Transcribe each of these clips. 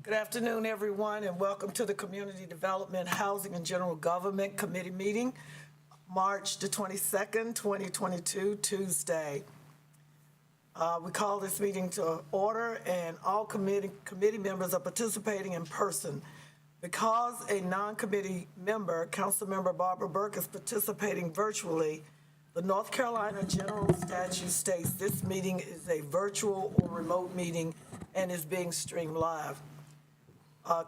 Good afternoon, everyone, and welcome to the Community Development, Housing, and General Government Committee meeting, March the 22nd, 2022, Tuesday. We call this meeting to order, and all committee members are participating in person. Because a non-committee member, Councilmember Barbara Burke, is participating virtually, the North Carolina General Statute states this meeting is a virtual or remote meeting and is being streamed live.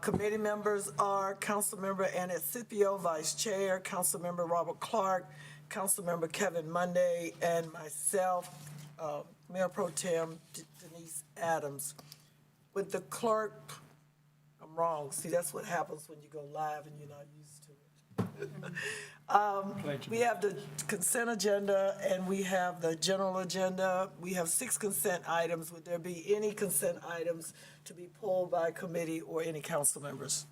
Committee members are Councilmember Annette Scipio, Vice Chair, Councilmember Robert Clark, Councilmember Kevin Monday, and myself, Mayor Pro Tem Denise Adams. With the clerk, I'm wrong. See, that's what happens when you go live and you're not used to it. We have the consent agenda and we have the general agenda. We have 6 consent items. Would there be any consent items to be pulled by committee or any council members?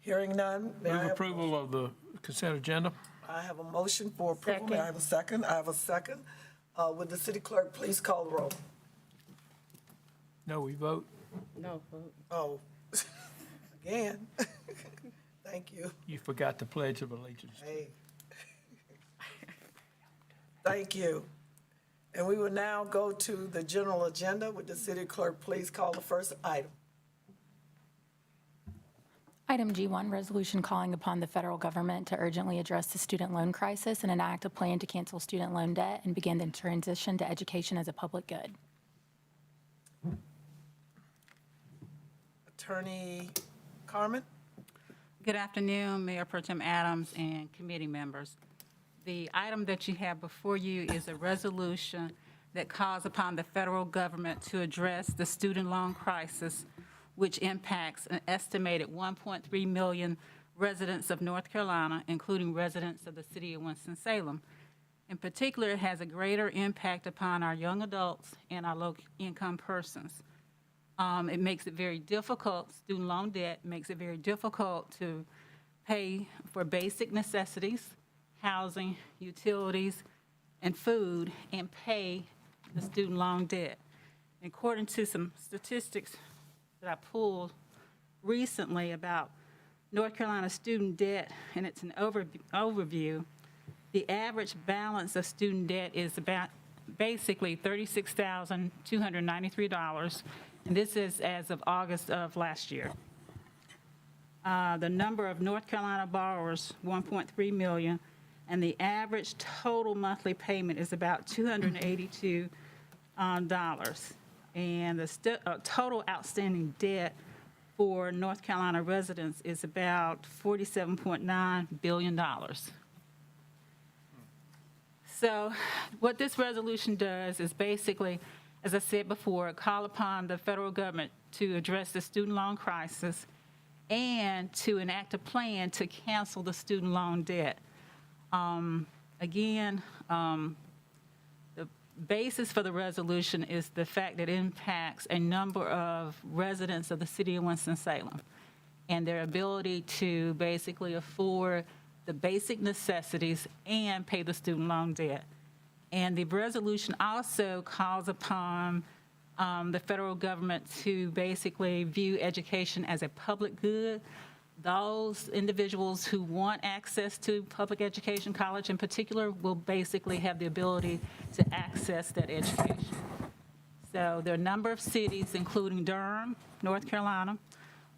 Hearing none. Move approval of the consent agenda. I have a motion for approval. Second. May I have a second? I have a second. Would the city clerk please call the roll? No, we vote. No vote. Oh, again. Thank you. You forgot the Pledge of Allegiance. Hey. Thank you. And we will now go to the general agenda. Would the city clerk please call the first item? Item G1, resolution calling upon the federal government to urgently address the student loan crisis and enact a plan to cancel student loan debt and begin the transition to education as a public good. Attorney Carmen? Good afternoon, Mayor Pro Tem Adams and committee members. The item that you have before you is a resolution that calls upon the federal government to address the student loan crisis, which impacts an estimated 1.3 million residents of North Carolina, including residents of the city of Winston-Salem. In particular, it has a greater impact upon our young adults and our low-income persons. It makes it very difficult, student loan debt makes it very difficult to pay for basic necessities, housing, utilities, and food, and pay the student loan debt. According to some statistics that I pulled recently about North Carolina student debt, and it's an overview, the average balance of student debt is about basically $36,293, and this is as of August of last year. The number of North Carolina borrowers, 1.3 million, and the average total monthly payment is about $282. And the total outstanding debt for North Carolina residents is about $47.9 billion. So what this resolution does is basically, as I said before, call upon the federal government to address the student loan crisis and to enact a plan to cancel the student loan debt. The basis for the resolution is the fact that it impacts a number of residents of the city of Winston-Salem and their ability to basically afford the basic necessities and pay the student loan debt. And the resolution also calls upon the federal government to basically view education as a public good. Those individuals who want access to public education, college in particular, will basically have the ability to access that education. So there are a number of cities, including Durham, North Carolina,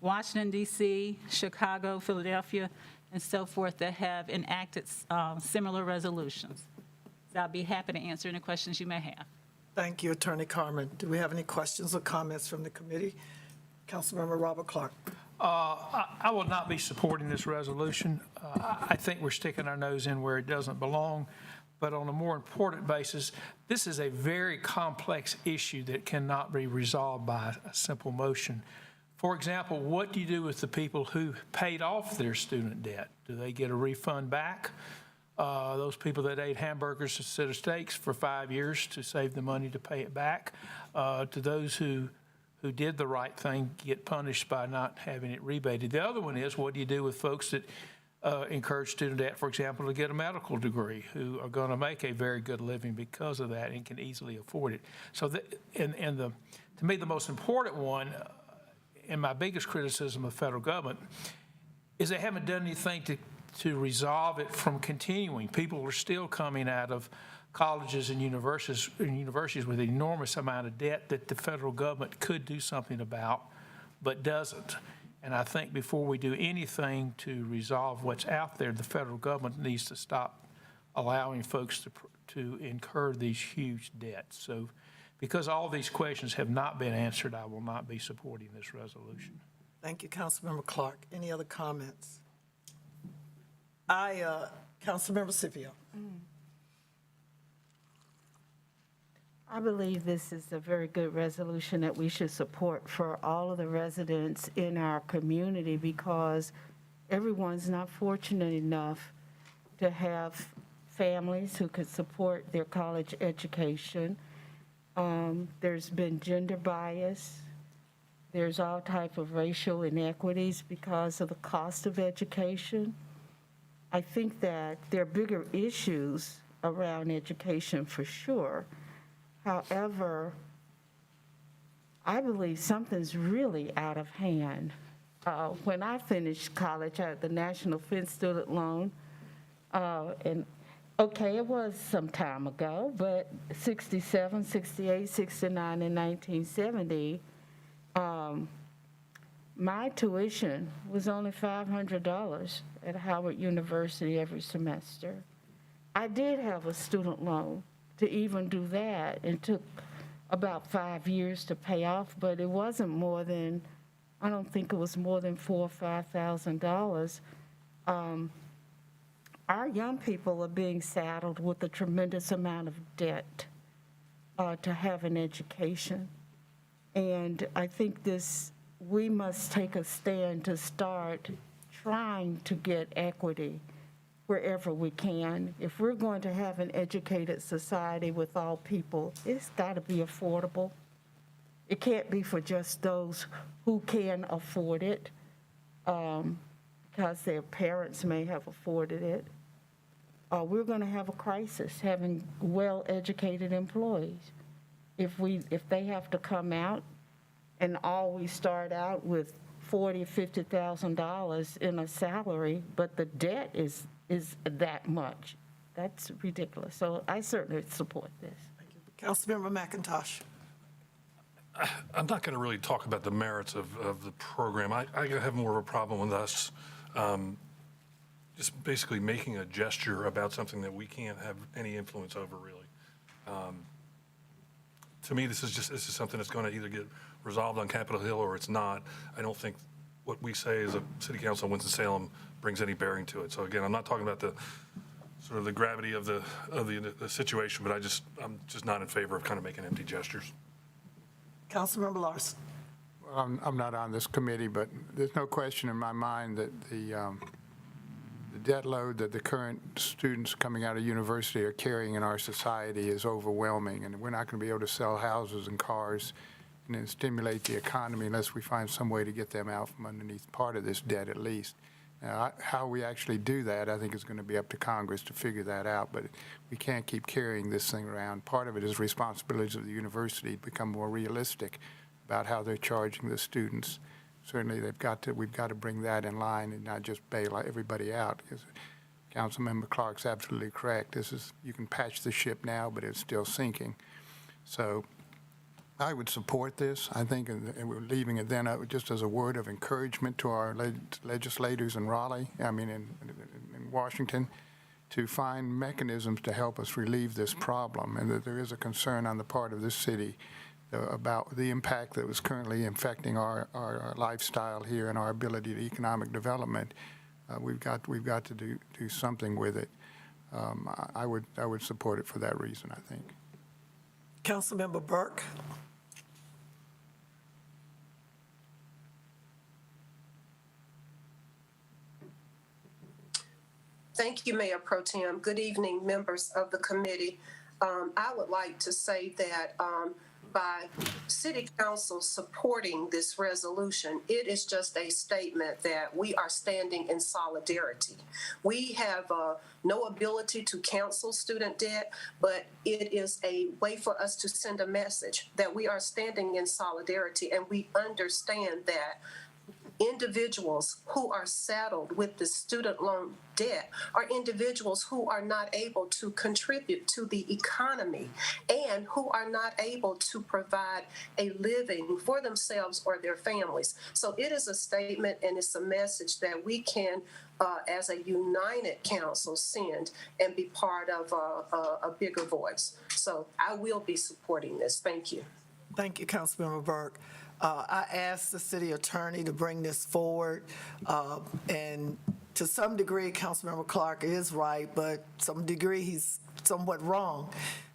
Washington, D.C., Chicago, Philadelphia, and so forth, that have enacted similar resolutions. So I'll be happy to answer any questions you may have. Thank you, Attorney Carmen. Do we have any questions or comments from the committee? Councilmember Robert Clark. I will not be supporting this resolution. I think we're sticking our nose in where it doesn't belong. But on a more important basis, this is a very complex issue that cannot be resolved by a simple motion. For example, what do you do with the people who paid off their student debt? Do they get a refund back? Those people that ate hamburgers instead of steaks for 5 years to save the money to pay it back? To those who did the right thing get punished by not having it rebated? The other one is, what do you do with folks that encourage student debt, for example, to get a medical degree, who are going to make a very good living because of that and can easily afford it. So, to me, the most important one, and my biggest criticism of the federal government, is they haven't done anything to resolve it from continuing. People are still coming out of colleges and universities with an enormous amount of debt that the federal government could do something about, but doesn't. And I think before we do anything to resolve what's out there, the federal government needs to stop allowing folks to incur these huge debts. So because all these questions have not been answered, I will not be supporting this resolution. Thank you, Councilmember Clark. Any other comments? Councilmember Scipio. I believe this is a very good resolution that we should support for all of the residents in our community, because everyone's not fortunate enough to have families who could support their college education. There's been gender bias. There's all type of racial inequities because of the cost of education. I think that there are bigger issues around education for sure. However, I believe something's really out of hand. When I finished college, I had the National Defense Student Loan, and okay, it was some time ago, but 67, 68, 69, and 1970, my tuition was only $500 at Howard University every semester. I did have a student loan to even do that, and took about 5 years to pay off, but it wasn't more than, I don't think it was more than $4,000 or $5,000. Our young people are being saddled with a tremendous amount of debt to have an education. And I think we must take a stand to start trying to get equity wherever we can. If we're going to have an educated society with all people, it's got to be affordable. It can't be for just those who can afford it, because their parents may have afforded it. We're going to have a crisis having well-educated employees. If they have to come out and always start out with $40,000, $50,000 in a salary, but the debt is that much. That's ridiculous. So I certainly support this. Thank you. Councilmember McIntosh. I'm not going to really talk about the merits of the program. I have more of a problem with us just basically making a gesture about something that we can't have any influence over, really. To me, this is something that's going to either get resolved on Capitol Hill or it's not. I don't think what we say as a city council in Winston-Salem brings any bearing to it. So again, I'm not talking about the sort of the gravity of the situation, but I'm just not in favor of kind of making empty gestures. Councilmember Larson. Well, I'm not on this committee, but there's no question in my mind that the debt load that the current students coming out of university are carrying in our society is overwhelming, and we're not going to be able to sell houses and cars and then stimulate the economy unless we find some way to get them out from underneath part of this debt at least. Now, how we actually do that, I think, is going to be up to Congress to figure that out, but we can't keep carrying this thing around. Part of it is responsibilities of the university to become more realistic about how they're charging the students. Certainly, we've got to bring that in line and not just bail everybody out. Because Councilmember Clark's absolutely correct. You can patch the ship now, but it's still sinking. So I would support this. I think, and we're leaving it then just as a word of encouragement to our legislators in in Washington, to find mechanisms to help us relieve this problem, and that there is a concern on the part of this city about the impact that was currently affecting our lifestyle here and our ability to economic development. We've got to do something with it. I would support it for that reason, I think. Councilmember Burke. Thank you, Mayor Pro Tem. Good evening, members of the committee. I would like to say that by City Council supporting this resolution, it is just a statement that we are standing in solidarity. We have no ability to cancel student debt, but it is a way for us to send a message that we are standing in solidarity, and we understand that individuals who are saddled with the student loan debt are individuals who are not able to contribute to the economy and who are not able to provide a living for themselves or their families. So it is a statement and it's a message that we can, as a united council, send and be part of a bigger voice. So I will be supporting this. Thank you. Thank you, Councilmember Burke. I asked the city attorney to bring this forward, and to some degree, Councilmember Clark is right, but some degree he's somewhat wrong,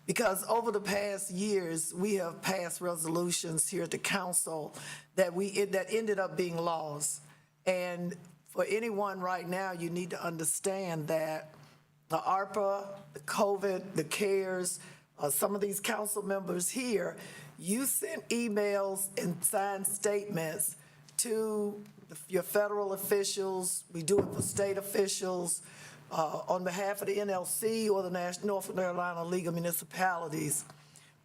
because over the past years, we have passed resolutions here at the council that ended up being laws. And for anyone right now, you need to understand that the ARPA, the COVID, the CARES, some of these council members here, you sent emails and signed statements to your federal officials. We do it for state officials on behalf of the NLC or the North Carolina League of Municipalities.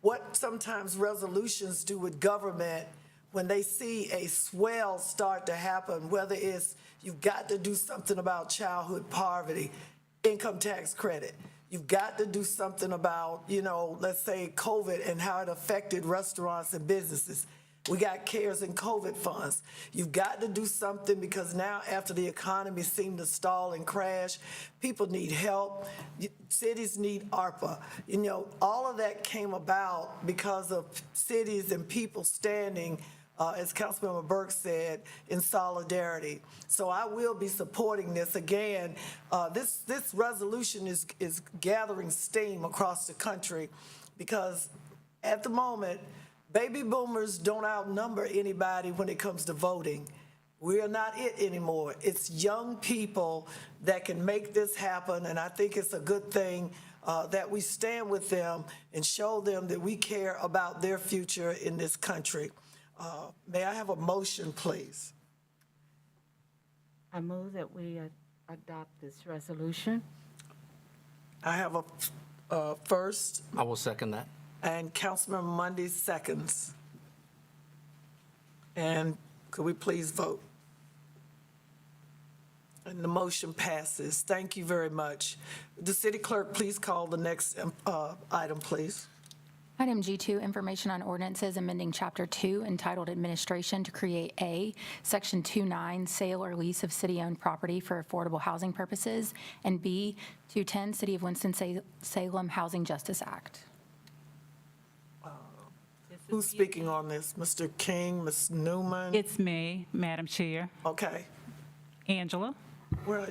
What sometimes resolutions do with government when they see a swell start to happen, whether it's you've got to do something about childhood poverty, income tax credit. You've got to do something about, let's say COVID and how it affected restaurants and businesses. We got CARES and COVID funds. You've got to do something because now after the economy seemed to stall and crash, people need help. Cities need ARPA. All of that came about because of cities and people standing as Councilmember Burke said, in solidarity. So I will be supporting this. Again, this resolution is gathering steam across the country because at the moment, baby boomers don't outnumber anybody when it comes to voting. We are not it anymore. It's young people that can make this happen, and I think it's a good thing that we stand with them and show them that we care about their future in this country. May I have a motion, please? I move that we adopt this resolution. I have a first, I will second that. and Councilmember Mundy seconds. And could we please vote? And the motion passes. Thank you very much. The city clerk, please call the next item, please. Item G2, information on ordinances amending Chapter 2 entitled Administration to create A, Section 2.9, sale or lease of city-owned property for affordable housing purposes, and B, 210, City of Winston-Salem Housing Justice Act. Who's speaking on this? Mr. King, Ms. Newman? It's me, Madam Chair. Okay. Angela? Where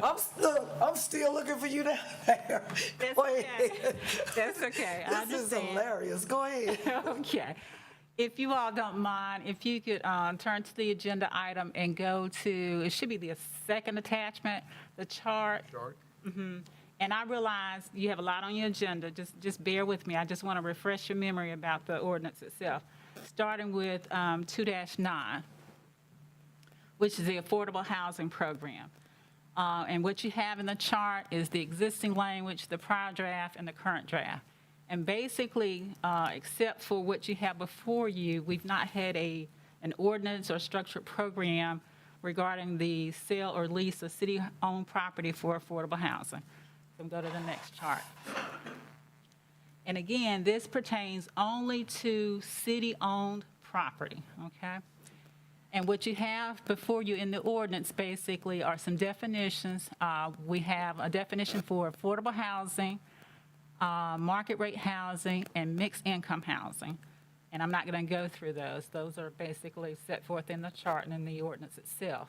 I'm still looking for you down there. That's Go okay. ahead. That's okay. I This is understand. hilarious. Go ahead. Okay. If you all don't mind, if you could turn to the agenda item and go to, it should be the second attachment, the chart. And I realize you have a lot on your agenda. Just bear with me. I just want to refresh your memory about the ordinance itself. Starting with 2-9, which is the Affordable Housing Program. And what you have in the chart is the existing language, the prior draft, and the current draft. And basically, except for what you have before you, we've not had an ordinance or structured program regarding the sale or lease of city-owned property for affordable housing. So go to the next chart. And again, this pertains only to city-owned property, okay? And what you have before you in the ordinance basically are some definitions. We have a definition for affordable housing, market rate housing, and mixed income housing. And I'm not going to go through those. Those are basically set forth in the chart and in the ordinance itself.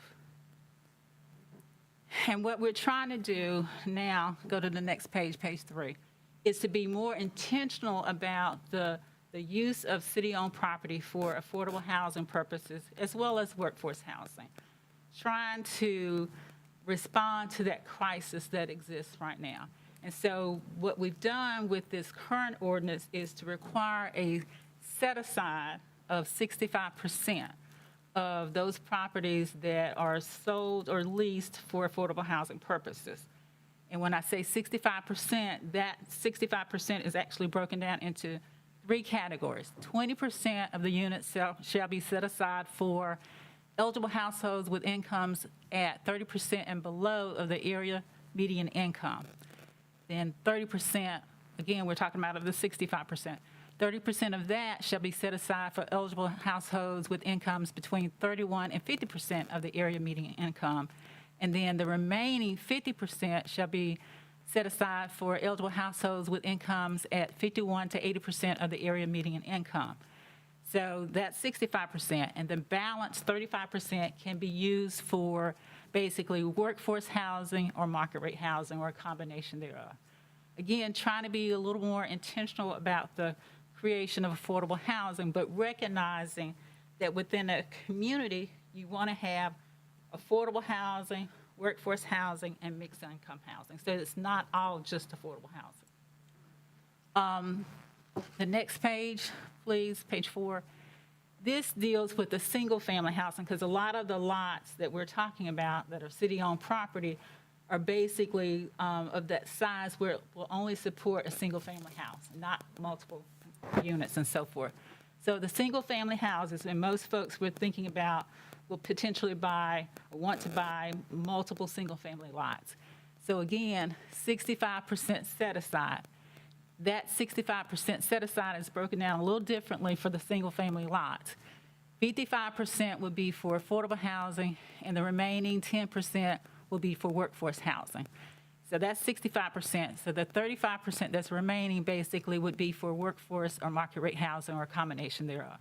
And what we're trying to do now, go to the next page, page 3, is to be more intentional about the use of city-owned property for affordable housing purposes, as well as workforce housing, trying to respond to that crisis that exists right now. And so what we've done with this current ordinance is to require a set-aside of 65% of those properties that are sold or leased for affordable housing purposes. And when I say 65%, that 65% is actually broken down into 3 categories. 20% of the units shall be set aside for eligible households with incomes at 30% and below of the area median income. Then 30%, again, we're talking about of the 65%. 30% of that shall be set aside for eligible households with incomes between 31 and 50% of the area median income. And then the remaining 50% shall be set aside for eligible households with incomes at 51 to 80% of the area median income. So that's 65%, and the balance 35% can be used for basically workforce housing or market rate housing or a combination thereof. Again, trying to be a little more intentional about the creation of affordable housing, but recognizing that within a community, you want to have affordable housing, workforce housing, and mixed income housing. So it's not all just affordable housing. The next page, please, page 4. This deals with the single-family housing, because a lot of the lots that we're talking about that are city-owned property are basically of that size where it will only support a single-family house, not multiple units and so forth. So the single-family houses, and most folks we're thinking about will potentially buy or want to buy multiple single-family lots. So again, 65% set aside. That 65% set aside is broken down a little differently for the single-family lots. 55% would be for affordable housing, and the remaining 10% will be for workforce housing. So that's 65%. So the 35% that's remaining basically would be for workforce or market rate housing or a combination thereof.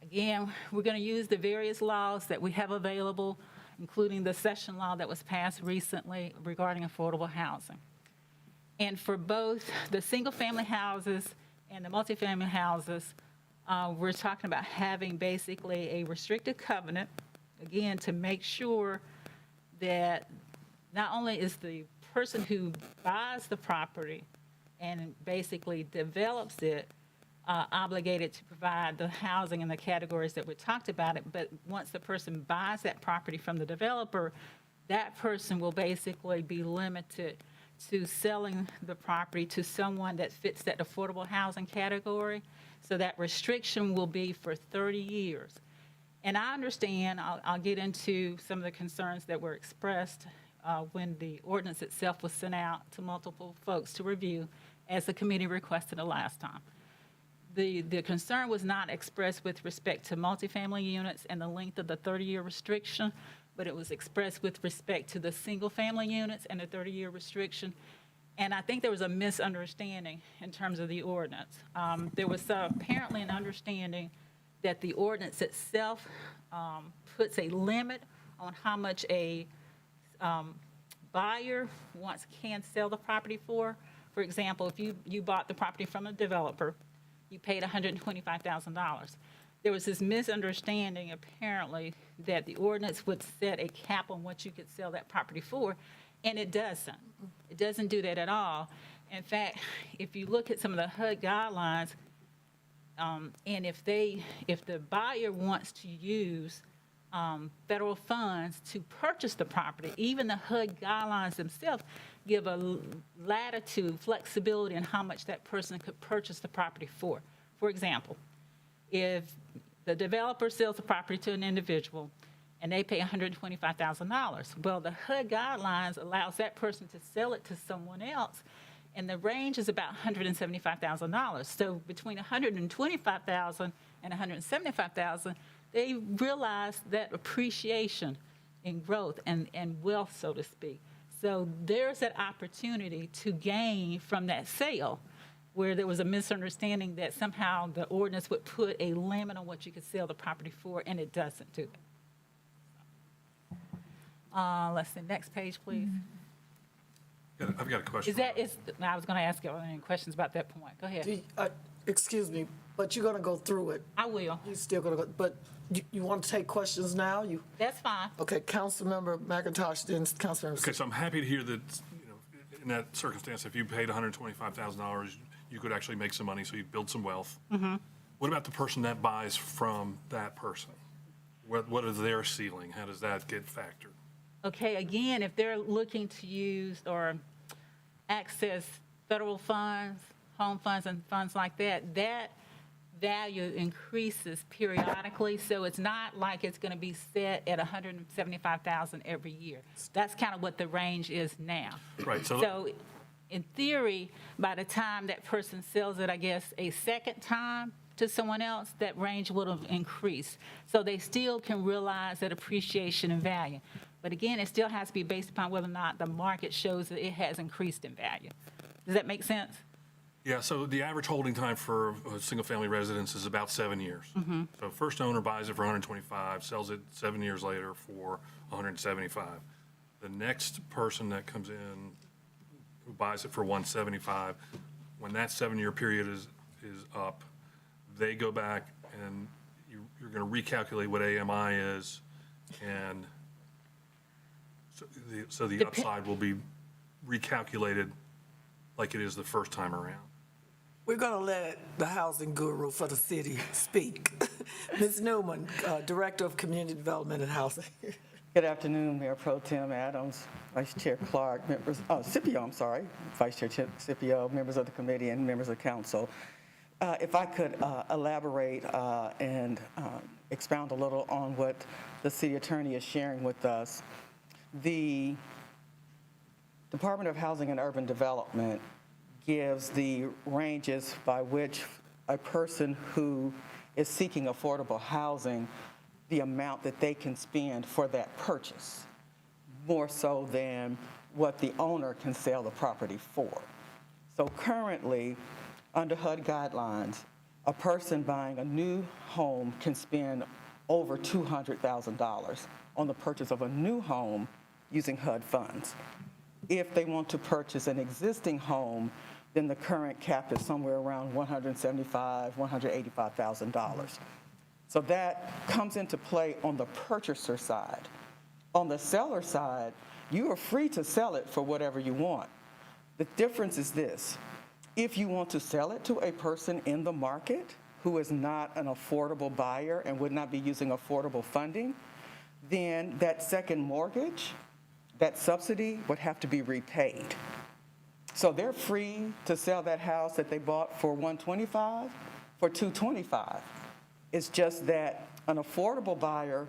Again, we're going to use the various laws that we have available, including the session law that was passed recently regarding affordable housing. And for both the single-family houses and the multifamily houses, we're talking about having basically a restricted covenant, again, to make sure that not only is the person who buys the property and basically develops it obligated to provide the housing in the categories that we talked about it, but once the person buys that property from the developer, that person will basically be limited to selling the property to someone that fits that affordable housing category. So that restriction will be for 30 years. And I understand, I'll get into some of the concerns that were expressed when the ordinance itself was sent out to multiple folks to review, as the committee requested the last time. The concern was not expressed with respect to multifamily units and the length of the 30-year restriction, but it was expressed with respect to the single-family units and the 30-year restriction. And I think there was a misunderstanding in terms of the ordinance. There was apparently an understanding that the ordinance itself puts a limit on how much a buyer can sell the property for. For example, if you bought the property from a developer, you paid $125,000. There was this misunderstanding, apparently, that the ordinance would set a cap on what you could sell that property for, and it doesn't. It doesn't do that at all. In fact, if you look at some of the HUD guidelines, and if the buyer wants to use federal funds to purchase the property, even the HUD guidelines themselves give a latitude, flexibility in how much that person could purchase the property for. For example, if the developer sells the property to an individual and they pay $125,000, well, the HUD guidelines allows that person to sell it to someone else, and the range is about $175,000. So between $125,000 and $175,000, they realize that appreciation in growth and wealth, so to speak. So there's that opportunity to gain from that sale, where there was a misunderstanding that somehow the ordinance would put a limit on what you could sell the property for, and it doesn't do that. Let's see, next page, please. I've got a question. I was going to ask you any questions about that point. Go ahead. Excuse me, but you're going to go through it. I will. You're still going to go, but you want to take questions now? That's fine. Okay, Councilmember McIntosh, then Councilmember. Okay, so I'm happy to hear that, in in that circumstance, if you paid $125,000, you could actually make some money, so you'd build some wealth. What about the person that buys from that person? What is their ceiling? How does that get factored? Okay, again, if they're looking to use or access federal funds, home funds and funds like that, that value increases periodically. So it's not like it's going to be set at $175,000 every year. That's kind of what the range is now. Right, So in theory, by the time that person sells it, I guess, a second time to someone else, that range would have increased. So they still can realize that appreciation in value. But again, it still has to be based upon whether or not the market shows that it has increased in value. Does that make sense? Yeah, so the average holding time for a single-family residence is about 7 years. So first owner buys it for 125, sells it 7 years later for 175. The next person that comes in who buys it for 175, when that 7-year period is up, they go back and you're going to recalculate what AMI is, and so the upside will be recalculated like it is the first time around. We're going to let the housing guru for the city speak. Ms. Newman, Director of Community Development and Housing. Good afternoon, Mayor Pro Tem Adams, Vice Chair Clark, members, Scipio, I'm sorry, Vice Chair Scipio, members of the committee and members of council. If I could elaborate and expound a little on what the city attorney is sharing with us. The Department of Housing and Urban Development gives the ranges by which a person who is seeking affordable housing, the amount that they can spend for that purchase, more so than what the owner can sell the property for. So currently, under HUD guidelines, a person buying a new home can spend over $200,000 on the purchase of a new home using HUD funds. If they want to purchase an existing home, then the current cap is somewhere around $175,000, $185,000. So that comes into play on the purchaser side. On the seller side, you are free to sell it for whatever you want. The difference is this: if you want to sell it to a person in the market who is not an affordable buyer and would not be using affordable funding, then that second mortgage, that subsidy would have to be repaid. So they're free to sell that house that they bought for $125 for $225. It's just that an affordable buyer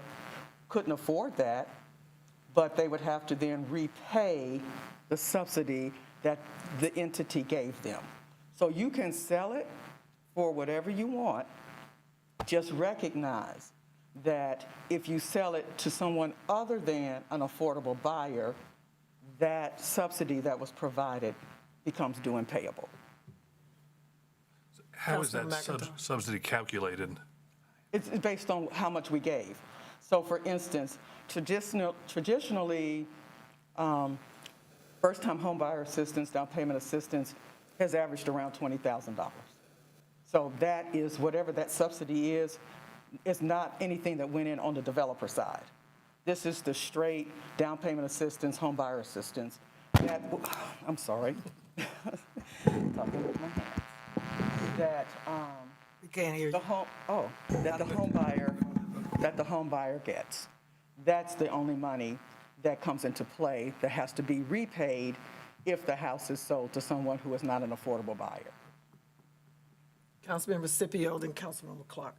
couldn't afford that, but they would have to then repay the subsidy that the entity gave them. So you can sell it for whatever you want. Just recognize that if you sell it to someone other than an affordable buyer, that subsidy that was provided becomes due and payable. How is that Councilman McIntyre. subsidy calculated? It's based on how much we gave. So for instance, traditionally, first-time homebuyer assistance, down payment assistance has averaged around $20,000. So that is, whatever that subsidy is not anything that went in on the developer side. This is the straight down payment assistance, homebuyer assistance. I'm sorry. Talking with my hands. That We can't hear you. that the home buyer gets. That's the only money that comes into play that has to be repaid if the house is sold to someone who is not an affordable buyer. Councilmember Scipio, then Councilmember Clark.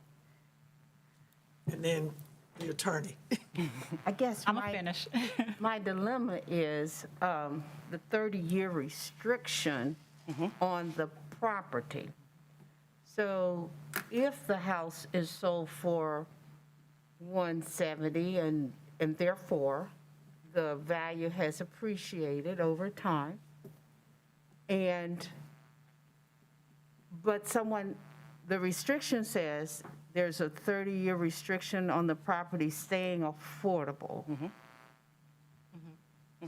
And then the attorney. I guess I'm gonna finish. my dilemma is the 30-year restriction on the property. So if the house is sold for $170 and therefore the value has appreciated over time, but the restriction says there's a 30-year restriction on the property staying affordable.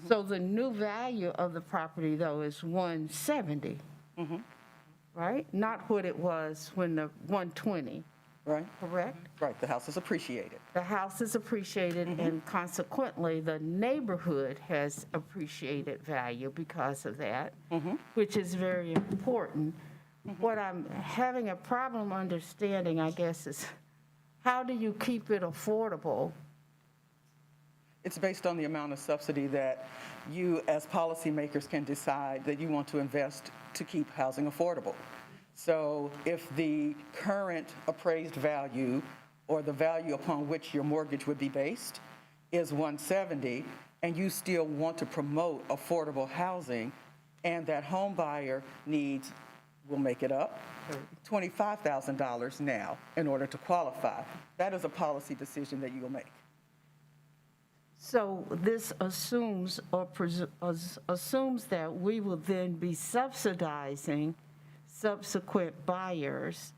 So the new value of the property, though, is $170, right? Not what it was when the $120 Right? correct? Right, the house is appreciated. The house is appreciated, and consequently, the neighborhood has appreciated value because of that, which is very important. What I'm having a problem understanding, I guess, is how do you keep it affordable? It's based on the amount of subsidy that you, as policymakers, can decide that you want to invest to keep housing affordable. So if the current appraised value or the value upon which your mortgage would be based is 170, and you still want to promote affordable housing, and that home buyer needs, we'll make it up, $25,000 now in order to qualify, that is a policy decision that you'll make. So this assumes assumes that we will then be subsidizing subsequent buyers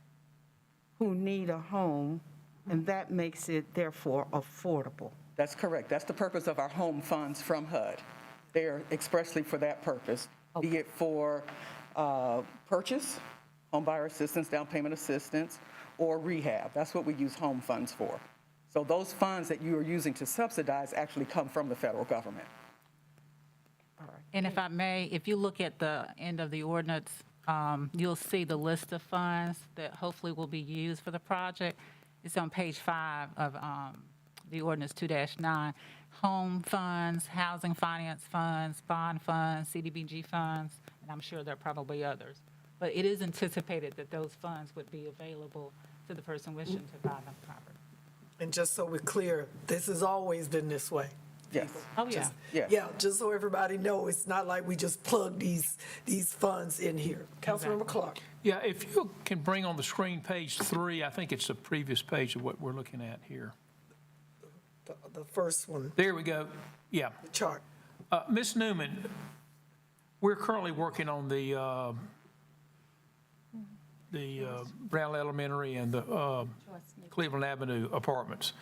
who need a home, and that makes it therefore affordable. That's correct. That's the purpose of our home funds from HUD. They're expressly for that purpose, be it for purchase, home buyer assistance, down payment assistance, or rehab. That's what we use home funds for. So those funds that you are using to subsidize actually come from the federal government. And if I may, if you look at the end of the ordinance, you'll see the list of funds that hopefully will be used for the project. It's on page 5 of the ordinance 2-9. Home funds, housing finance funds, bond funds, CDBG funds, and I'm sure there are probably others. But it is anticipated that those funds would be available to the person wishing to buy the property. And just so we're clear, this has always been this way. Yes. Oh, yeah. Yes. Yeah, just so everybody knows, it's not like we just plug these funds in here. Councilmember Clark. Yeah, if you can bring on the screen page 3, I think it's the previous page of what we're looking at here. The first one, There we go. Yeah. the chart. Ms. Newman, we're currently working on the Brown Elementary and the Cleveland Avenue apartments.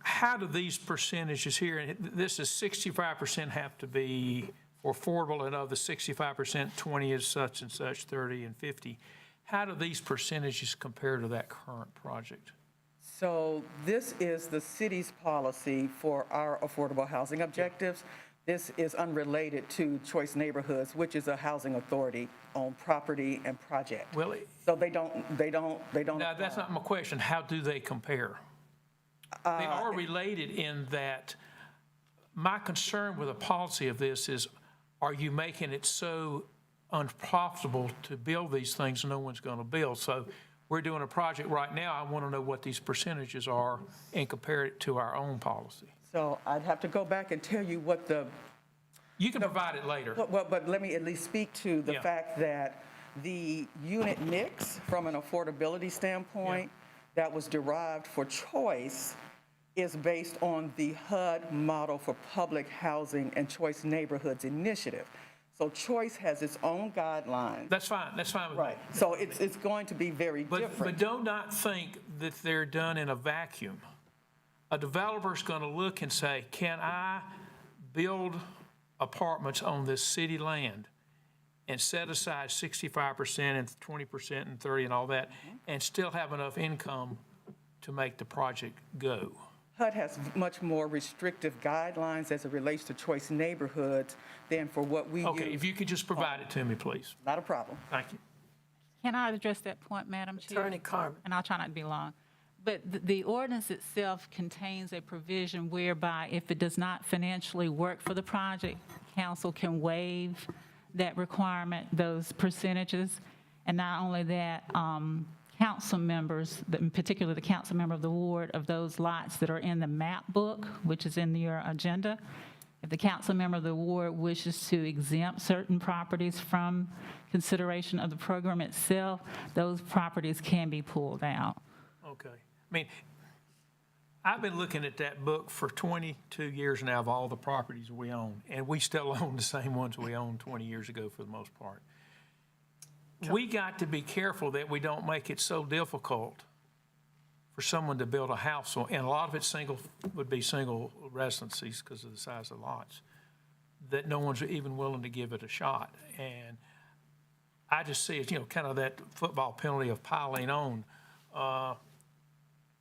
How do these percentages here, and this is 65% have to be for affordable, and of the 65%, 20 is such and such, 30 and 50. How do these percentages compare to that current project? So this is the city's policy for our affordable housing objectives. This is unrelated to Choice Neighborhoods, which is a housing authority on property and project. Well, So they don't. now, that's not my question. How do they compare? They are related in that my concern with the policy of this is, are you making it so unprofitable to build these things no one's going to build? So we're doing a project right now. I want to know what these percentages are and compare it to our own policy. So I'd have to go back and tell you what the, You can provide it later. but let me at least speak to the Yeah. fact that the unit mix from an affordability standpoint that was derived for Choice is based on the HUD model for public housing and Choice Neighborhoods initiative. So Choice has its own guidelines. That's fine. That's fine with me. Right. So it's going to be very But different. do not think that they're done in a vacuum. A developer's going to look and say, can I build apartments on this city land and set aside 65% and 20% and 30 and all that, and still have enough income to make the project go? HUD has much more restrictive guidelines as it relates to Choice Neighborhoods than for what we Okay, use. if you could just provide it to me, please. Not a problem. Thank you. Can I address that point, Madam Chair? Attorney Carmen. And I'll try not to be long. But the ordinance itself contains a provision whereby if it does not financially work for the project, council can waive that requirement, those percentages. And not only that, council members, in particular the council member of the ward of those lots that are in the map book, which is in your agenda, if the council member of the ward wishes to exempt certain properties from consideration of the program itself, those properties can be pulled out. Okay. I mean, I've been looking at that book for 22 years now of all the properties we own, and we still own the same ones we owned 20 years ago for the most part. We got to be careful that we don't make it so difficult for someone to build a house, and a lot of it would be single residencies because of the size of the lots, that no one's even willing to give it a shot. And I just see it, kind of that football penalty of piling on.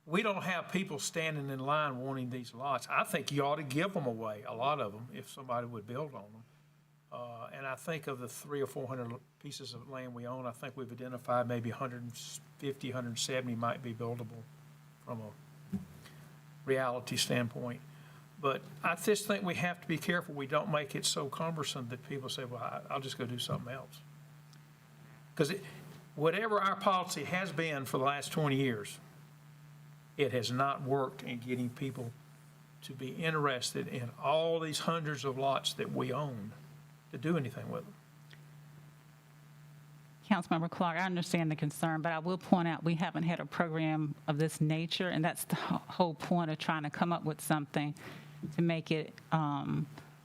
We don't have people standing in line wanting these lots. I think you ought to give them away, a lot of them, if somebody would build on them. And I think of the 300 or 400 pieces of land we own, I think we've identified maybe 150, 170 might be buildable from a reality standpoint. But I just think we have to be careful we don't make it so cumbersome that people say, well, I'll just go do something else. Because whatever our policy has been for the last 20 years, it has not worked in getting people to be interested in all these hundreds of lots that we own to do anything with them. Councilmember Clark, I understand the concern, but I will point out we haven't had a program of this nature, and that's the whole point of trying to come up with something to make it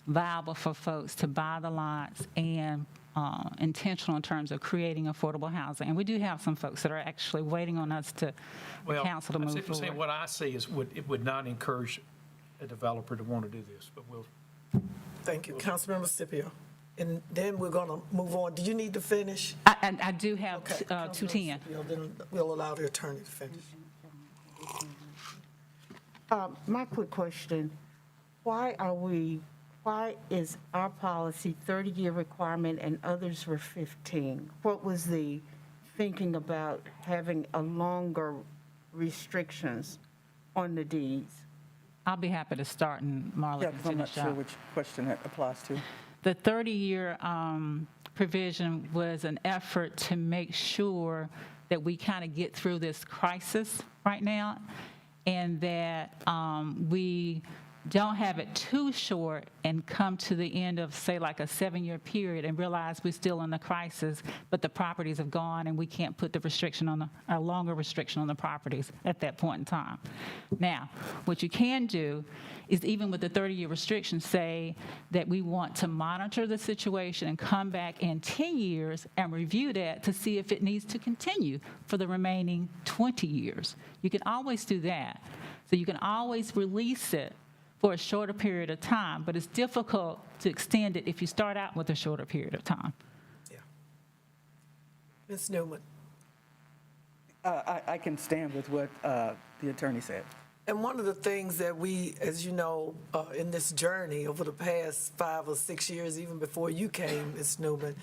viable for folks to buy the lots and intentional in terms of creating affordable housing. And we do have some folks that are actually waiting on us to, the council to move forward. What I see is it would not encourage a developer to want to do this, but we'll. Thank you. Councilmember Scipio. And then we're going to move on. Do you need to finish? I do have Okay, 210. Scipio, then we'll allow the attorney to finish. My quick question, why is our policy 30-year requirement and others were 15? What was the thinking about having a longer restrictions on the deeds? I'll be happy to start and Marla Yeah, can because I'm not finish sure up. which question that applies to. The 30-year provision was an effort to make sure that we kind of get through this crisis right now, and that we don't have it too short and come to the end of, say, like a 7-year period and realize we're still in the crisis, but the properties have gone and we can't put the restriction on a longer restriction on the properties at that point in time. Now, what you can do is, even with the 30-year restriction, say that we want to monitor the situation and come back in 10 years and review that to see if it needs to continue for the remaining 20 years. You can always do that. So you can always release it for a shorter period of time, but it's difficult to extend it if you start out with a shorter period of time. Yeah. Ms. Newman. I can stand with what the attorney said. And one of the things that we, as you know, in this journey over the past 5 or 6 years, even before you came, Ms. Newman,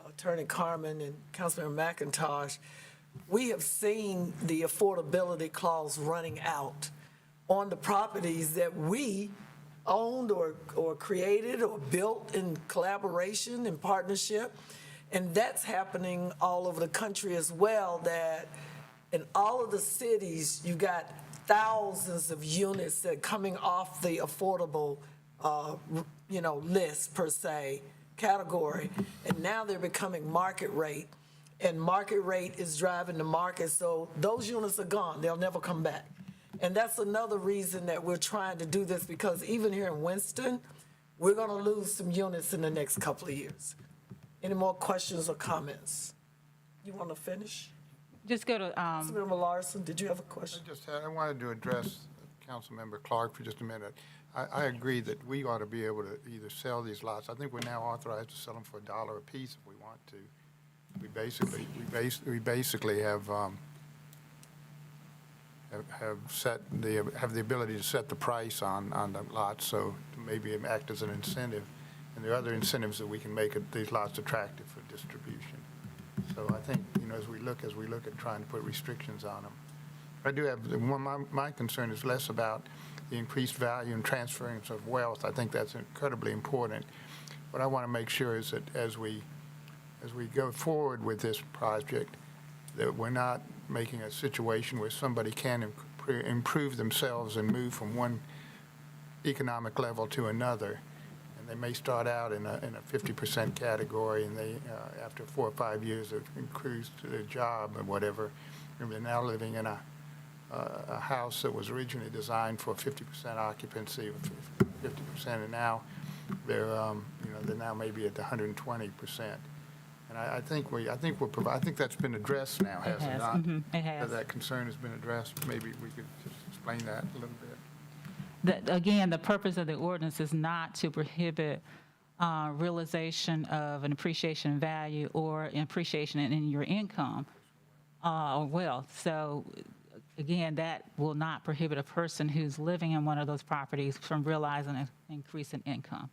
Attorney Carmen and Councilmember McIntosh, we have seen the affordability clause running out on the properties that we owned or created or built in collaboration and partnership. And that's happening all over the country as well, that in all of the cities, you got thousands of units that are coming off the affordable, list per se, category. And now they're becoming market rate. And market rate is driving the market. So those units are gone. They'll never come back. And that's another reason that we're trying to do this, because even here in Winston, we're going to lose some units in the next couple of years. Any more questions or comments? You want to finish? Just go to, Councilmember Larson, did you have a question? I wanted to address Councilmember Clark for just a minute. I agree that we ought to be able to either sell these lots. I think we're now authorized to sell them for $1 a piece if we want to. We basically have the ability to set the price on the lots, so to maybe act as an incentive. And there are other incentives that we can make these lots attractive for distribution. So I think, as we look at trying to put restrictions on them. I do have, my concern is less about the increased value and transference of wealth. I think that's incredibly important. What I want to make sure is that as we go forward with this project, that we're not making a situation where somebody can improve themselves and move from one economic level to another. And they may start out in a 50% category, and they, after 4 or 5 years, have increased their job or whatever, and they're now living in a house that was originally designed for 50% occupancy, 50%, and now they're now maybe at 120%. And I think that's been addressed now, has it not? It has. That concern has been addressed. Maybe we could just explain that a little bit. Again, the purpose of the ordinance is not to prohibit realization of an appreciation in value or appreciation in your income. So again, that will not prohibit a person who's living in one of those properties from realizing an increase in income.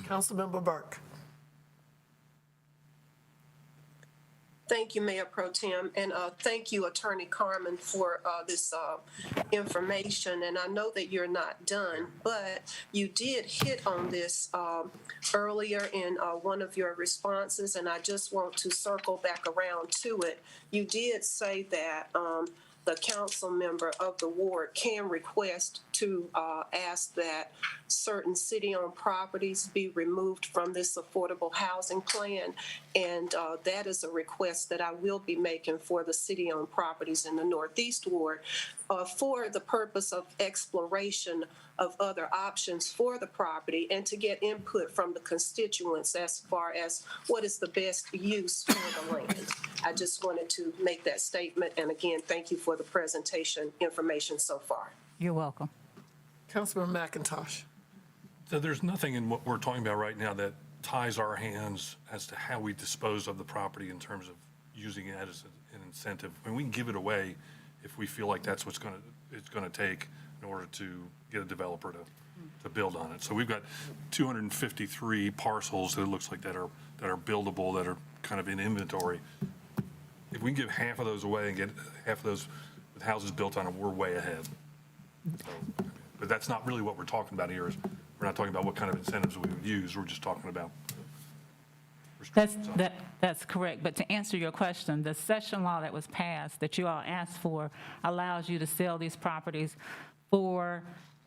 Councilmember Burke. Thank you, Mayor Pro Tem, and thank you, Attorney Carmen, for this information. And I know that you're not done, but you did hit on this earlier in one of your responses, and I just want to circle back around to it. You did say that the council member of the ward can request to ask that certain city-owned properties be removed from this affordable housing plan. And that is a request that I will be making for the city-owned properties in the Northeast Ward for the purpose of exploration of other options for the property and to get input from the constituents as far as what is the best use for the land. I just wanted to make that statement. And again, thank you for the presentation information so far. You're welcome. Councilmember McIntosh. So there's nothing in what we're talking about right now that ties our hands as to how we dispose of the property in terms of using it as an incentive. I mean, we can give it away if we feel like that's what's it's going to take in order to get a developer to build on it. So we've got 253 parcels that it looks like that are buildable, that are kind of in inventory. If we can give half of those away and get half of those with houses built on them, we're way ahead. So, but that's not really what we're talking about here. We're not talking about what kind of incentives we would use. We're just talking about restrictions. That's correct. But to answer your question, the session law that was passed that you all asked for allows you to sell these properties for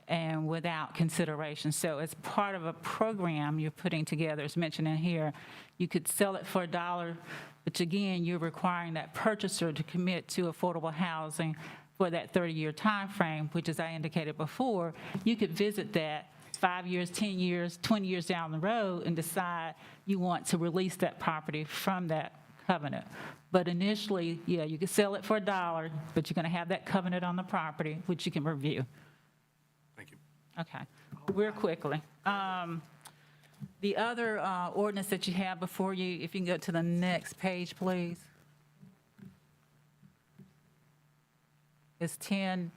and without consideration. So as part of a program you're putting together, as mentioned in here, you could sell it for $1, but again, you're requiring that purchaser to commit to affordable housing for that 30-year time frame, which, as I indicated before, you could visit that 5 years, 10 years, 20 years down the road and decide you want to release that property from that covenant. But initially, yeah, you could sell it for $1, but you're going to have that covenant on the property, which you can review. Thank you. Okay, real quickly. The other ordinance that you have before you, if you can go to the next page, please. It's 2-10,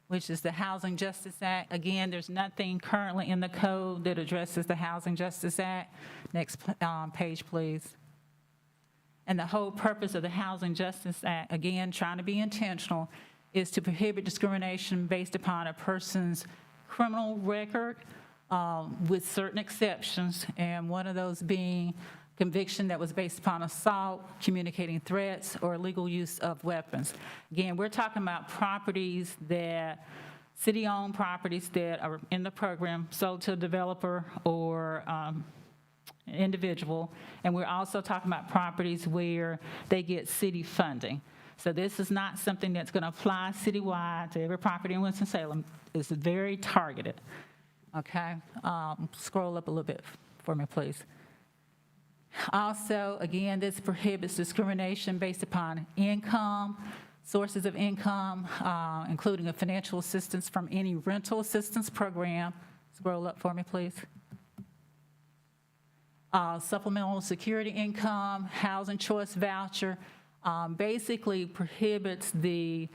which is the Housing Justice Act. Again, there's nothing currently in the code that addresses the Housing Justice Act. Next page, please. And the whole purpose of the Housing Justice Act, again, trying to be intentional, is to prohibit discrimination based upon a person's criminal record with certain exceptions, and one of those being conviction that was based upon assault, communicating threats, or illegal use of weapons. Again, we're talking about properties that, city-owned properties that are in the program, sold to a developer or individual, and we're also talking about properties where they get city funding. So this is not something that's going to apply citywide to every property in Winston-Salem. It's very targeted, okay? Scroll up a little bit for me, please. Also, again, this prohibits discrimination based upon income, sources of income, including a financial assistance from any rental assistance program. Scroll up for me, please. Supplemental security income, housing choice voucher, basically prohibits the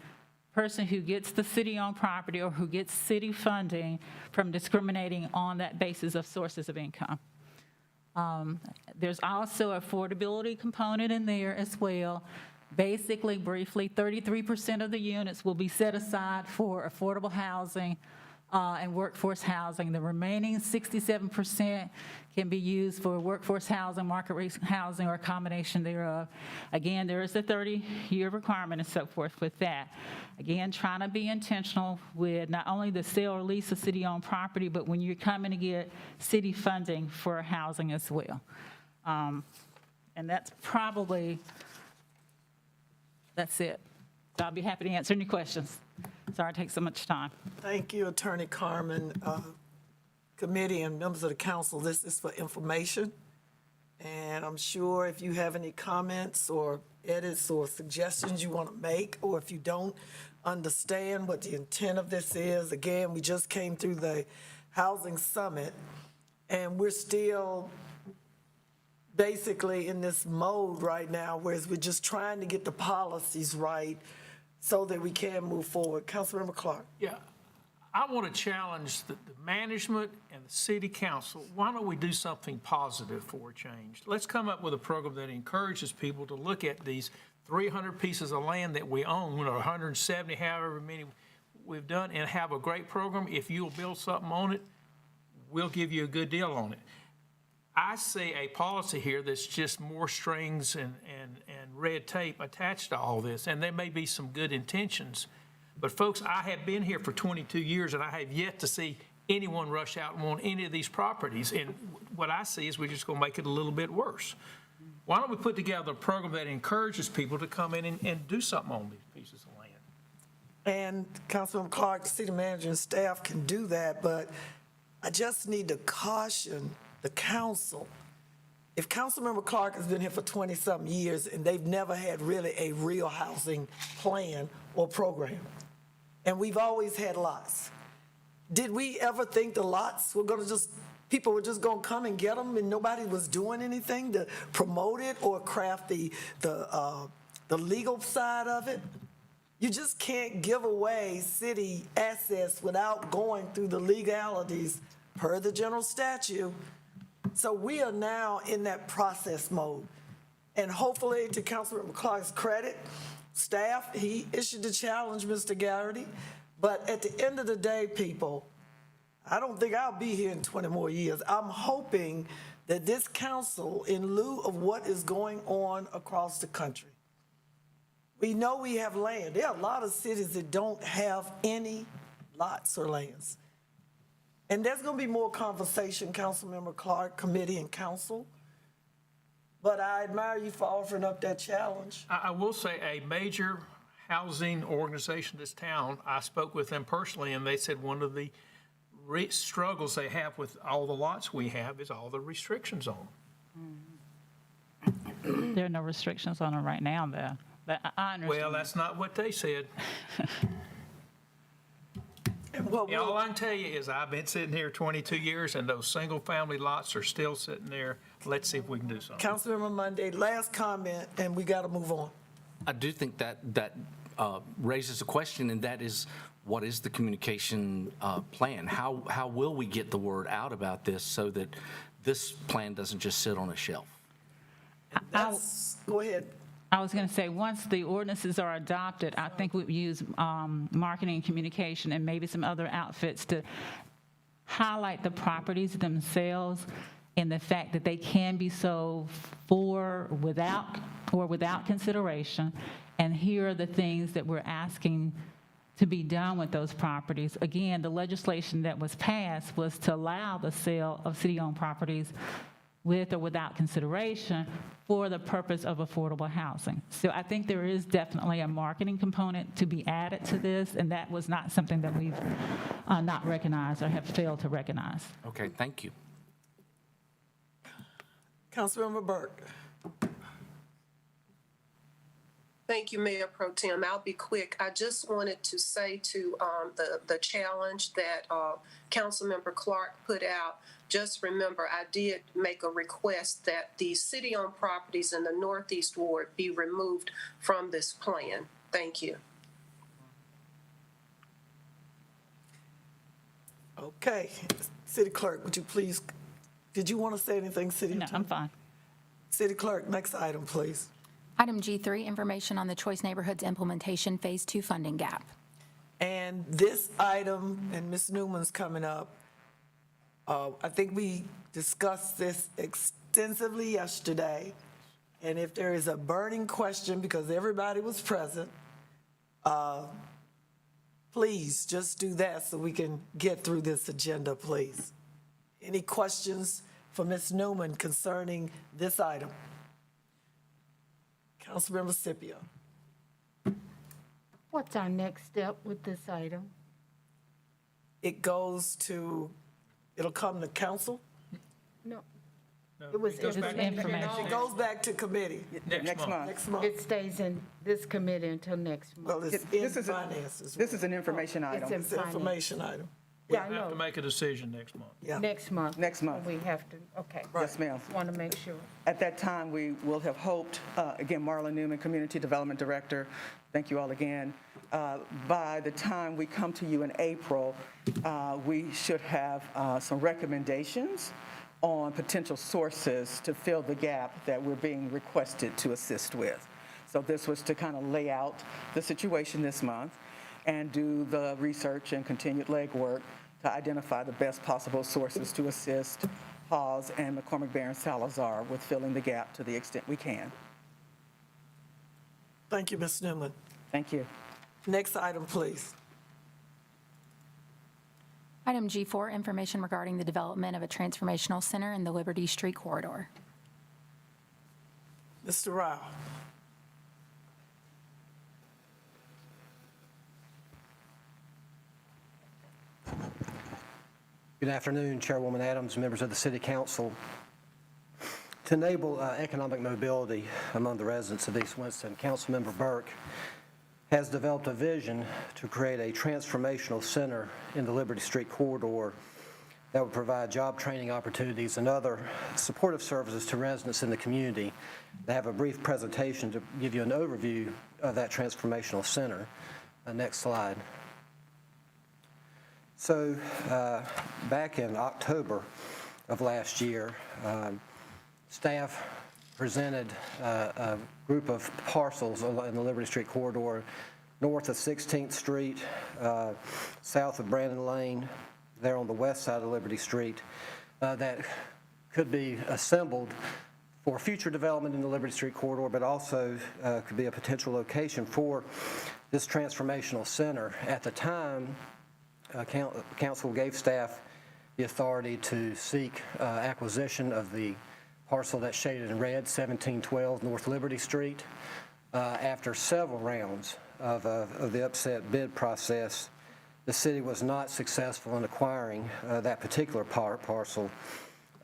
person who gets the city-owned property or who gets city funding from discriminating on that basis of sources of income. There's also an affordability component in there as well. Basically, briefly, 33% of the units will be set aside for affordable housing and workforce housing. The remaining 67% can be used for workforce housing, market rate housing, or a combination thereof. Again, there is a 30-year requirement and so forth with that. Again, trying to be intentional with not only the sale or lease of city-owned property, but when you're coming to get city funding for housing as well. And that's it. I'll be happy to answer any questions. Sorry it takes so much time. Thank you, Attorney Carmen. Committee and members of the council, this is for information. And I'm sure if you have any comments or edits or suggestions you want to make, or if you don't understand what the intent of this is, again, we just came through the Housing Summit, and we're still basically in this mode right now, whereas we're just trying to get the policies right so that we can move forward. Councilmember Clark. Yeah, I want to challenge the management and the city council. Why don't we do something positive for a change? Let's come up with a program that encourages people to look at these 300 pieces of land that we own, or 170, however many we've done, and have a great program. If you'll build something on it, we'll give you a good deal on it. I see a policy here that's just more strings and red tape attached to all this, and there may be some good intentions. But folks, I have been here for 22 years, and I have yet to see anyone rush out and want any of these properties. And what I see is we're just going to make it a little bit worse. Why don't we put together a program that encourages people to come in and do something on these pieces of land? And Councilmember Clark, the city manager and staff can do that, but I just need to caution the council. If Councilmember Clark has been here for 20-something years and they've never had really a real housing plan or program, and we've always had lots, did we ever think the lots were gonna people were just gonna come and get them and nobody was doing anything to promote it or craft the legal side of it? You just can't give away city assets without going through the legalities per the general statute. So we are now in that process mode. And hopefully, to Councilmember Clark's credit, staff, he issued the challenge, Mr. Garrity. But at the end of the day, people, I don't think I'll be here in 20 more years. I'm hoping that this council, in lieu of what is going on across the country, we know we have land. There are a lot of cities that don't have any lots or lands. And there's going to be more conversation, Councilmember Clark, committee and council. But I admire you for offering up that challenge. I will say a major housing organization in this town, I spoke with them personally, and they said one of the struggles they have with all the lots we have is all the restrictions on them. There are no restrictions on them right now, though. But I understand. Well, that's not what they said. Well, Yeah, all I can tell you is I've been sitting here 22 years, and those single-family lots are still sitting there. Let's see if we can do something. Councilmember Monday, last comment, and we got to move on. I do think that raises a question, and that is, what is the communication plan? How will we get the word out about this so that this plan doesn't just sit on a shelf? Go ahead. I was going to say, once the ordinances are adopted, I think we'd use marketing and communication and maybe some other outfits to highlight the properties themselves and the fact that they can be sold for, without consideration. And here are the things that we're asking to be done with those properties. Again, the legislation that was passed was to allow the sale of city-owned properties with or without consideration for the purpose of affordable housing. So I think there is definitely a marketing component to be added to this, and that was not something that we've not recognized or have failed to recognize. Okay, thank you. Councilmember Burke. Thank you, Mayor Pro Tem. I'll be quick. I just wanted to say to the challenge that Councilmember Clark put out, just remember I did make a request that the city-owned properties in the Northeast Ward be removed from this plan. Thank you. Okay. City Clerk, would you please, did you want to say anything, City No, Attorney? I'm fine. City Clerk, next item, please. Item G3, information on the Choice Neighborhoods Implementation Phase 2 funding gap. And this item, and Ms. Newman's coming up, I think we discussed this extensively yesterday. And if there is a burning question, because everybody was present, please just do that so we can get through this agenda, please. Any questions for Ms. Newman concerning this item? Councilmember Scipio. What's our next step with this item? It goes to, it'll come to council. No. It was information. It goes back to committee Next month. next month. It stays in this committee until next month. Well, it's in finances. This is an information item. It's It's an information item. We Yeah, I have to know. make a decision next month. Yeah. Next month. Next month. We have to, okay. Yes, ma'am. Want to make sure. At that time, we will have hoped, again, Marla Newman, Community Development Director, thank you all again. By the time we come to you in April, we should have some recommendations on potential sources to fill the gap that we're being requested to assist with. So this was to kind of lay out the situation this month and do the research and continued legwork to identify the best possible sources to assist Hawes and McCormick Barron Salazar with filling the gap to the extent we can. Thank you, Ms. Newman. Thank you. Next item, please. Item G4, information regarding the development of a transformational center in the Liberty Street corridor. Mr. Rao. Good afternoon, Chairwoman Adams, members of the City Council. To enable economic mobility among the residents of East Winston, Councilmember Burke has developed a vision to create a transformational center in the Liberty Street corridor that would provide job training opportunities and other supportive services to residents in the community. They have a brief presentation to give you an overview of that transformational center. Next slide. So back in October of last year, staff presented a group of parcels in the Liberty Street corridor, north of 16th Street, south of Brandon Lane, there on the west side of Liberty Street, that could be assembled for future development in the Liberty Street corridor, but also could be a potential location for this transformational center. At the time, Council gave staff the authority to seek acquisition of the parcel that's shaded in red, 1712 North Liberty Street. After several rounds of the upset bid process, the city was not successful in acquiring that particular parcel.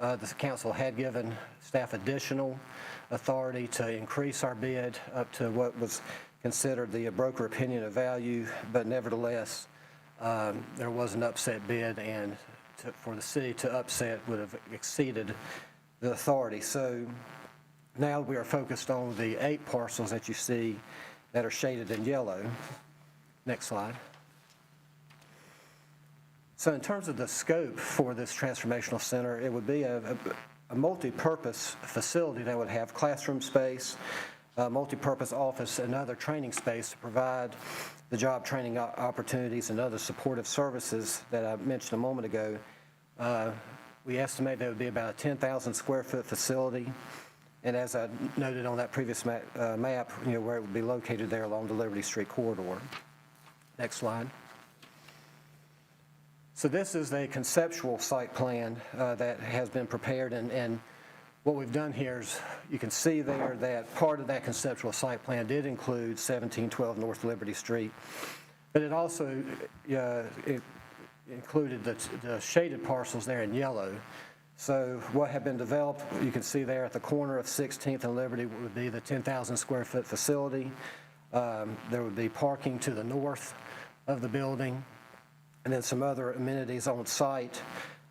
The council had given staff additional authority to increase our bid up to what was considered the broker opinion of value, but nevertheless, there was an upset bid, and for the city to upset would have exceeded the authority. So now we are focused on the 8 parcels that you see that are shaded in yellow. Next slide. So in terms of the scope for this transformational center, it would be a multi-purpose facility that would have classroom space, multi-purpose office, and other training space to provide the job training opportunities and other supportive services that I mentioned a moment ago. We estimate that would be about a 10,000 square foot facility. And as I noted on that previous map, where it would be located there along the Liberty Street corridor. Next slide. So this is a conceptual site plan that has been prepared, and what we've done here is you can see there that part of that conceptual site plan did include 1712 North Liberty Street, but it also it included the shaded parcels there in yellow. So what had been developed, you can see there at the corner of 16th and Liberty would be the 10,000 square foot facility. There would be parking to the north of the building, and then some other amenities on site.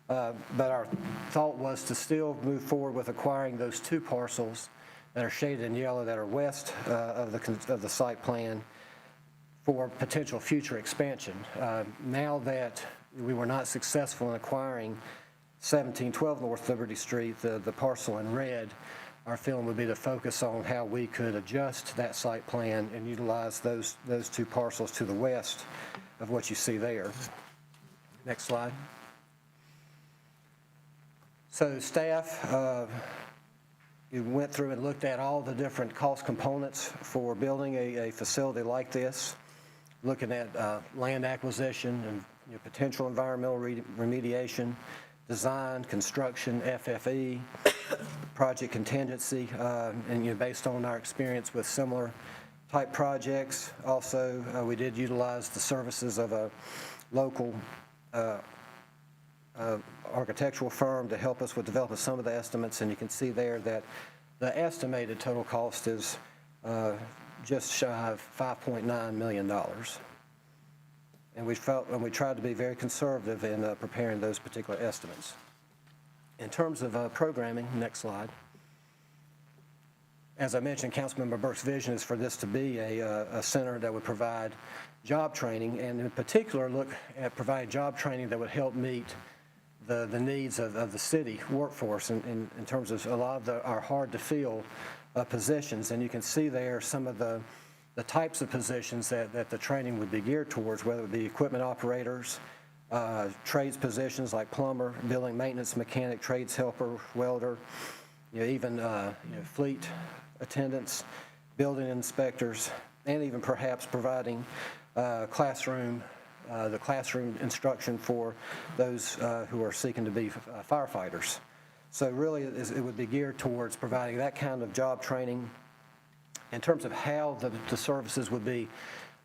But our thought was to still move forward with acquiring those 2 parcels that are shaded in yellow that are west of the site plan for potential future expansion. Now that we were not successful in acquiring 1712 North Liberty Street, the parcel in red, our feeling would be to focus on how we could adjust that site plan and utilize those 2 parcels to the west of what you see there. Next slide. So staff went through and looked at all the different cost components for building a facility like this, looking at land acquisition and potential environmental remediation, design, construction, FFE, project contingency, and based on our experience with similar type projects. Also, we did utilize the services of a local architectural firm to help us with developing some of the estimates, and you can see there that the estimated total cost is just shy of $5.9 million. and we tried to be very conservative in preparing those particular estimates. In terms of programming, next slide. As I mentioned, Councilmember Burke's vision is for this to be a center that would provide job training, and in particular look at providing job training that would help meet the needs of the city workforce in terms of a lot of our hard-to-fill positions. And you can see there some of the types of positions that the training would be geared towards, whether it be equipment operators, trades positions like plumber, building maintenance mechanic, trades helper, welder, even fleet attendants, building inspectors, and even perhaps providing the classroom instruction for those who are seeking to be firefighters. So really, it would be geared towards providing that kind of job training. In terms of how the services would be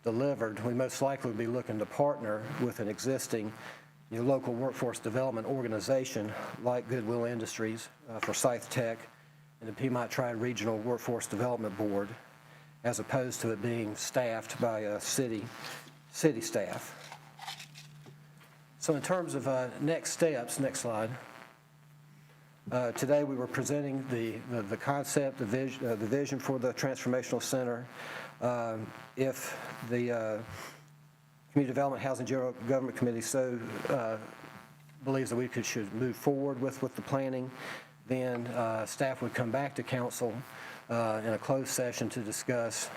delivered, we most likely would be looking to partner with an existing local workforce development organization like Goodwill Industries for Scythe Tech and the Piedmont Tri-Regional Workforce Development Board, as opposed to it being staffed by a city staff. So in terms of next steps, next slide. Today we were presenting the concept, the vision for the Transformational Center. If the Community Development Housing General Government Committee so believes that we should move forward with the planning, then staff would come back to council in a closed session to discuss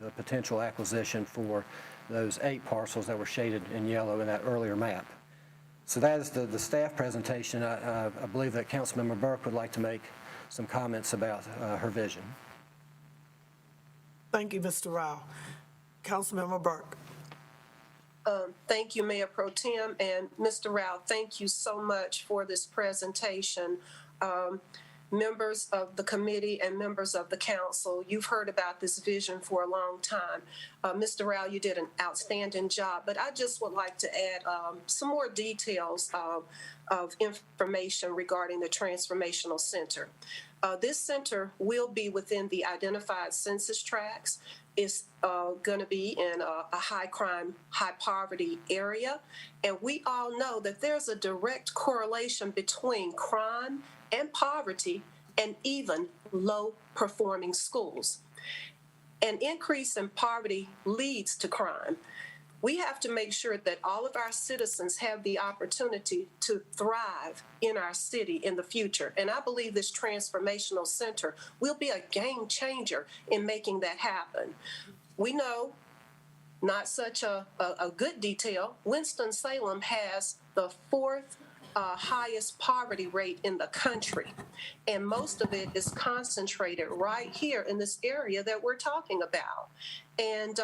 the potential acquisition for those 8 parcels that were shaded in yellow in that earlier map. So that is the staff presentation. I believe that Councilmember Burke would like to make some comments about her vision. Thank you, Mr. Rao. Councilmember Burke. Thank you, Mayor Pro Tem, and Mr. Rao, thank you so much for this presentation. Members of the committee and members of the council, you've heard about this vision for a long time. Mr. Rao, you did an outstanding job, but I just would like to add some more details of information regarding the Transformational Center. This center will be within the identified census tracts. It's going to be in a high crime, high poverty area. And we all know that there's a direct correlation between crime and poverty and even low performing schools. An increase in poverty leads to crime. We have to make sure that all of our citizens have the opportunity to thrive in our city in the future. And I believe this Transformational Center will be a game changer in making that happen. We know, not such a good detail, Winston-Salem has the 4th highest poverty rate in the country. And most of it is concentrated right here in this area that we're talking about. And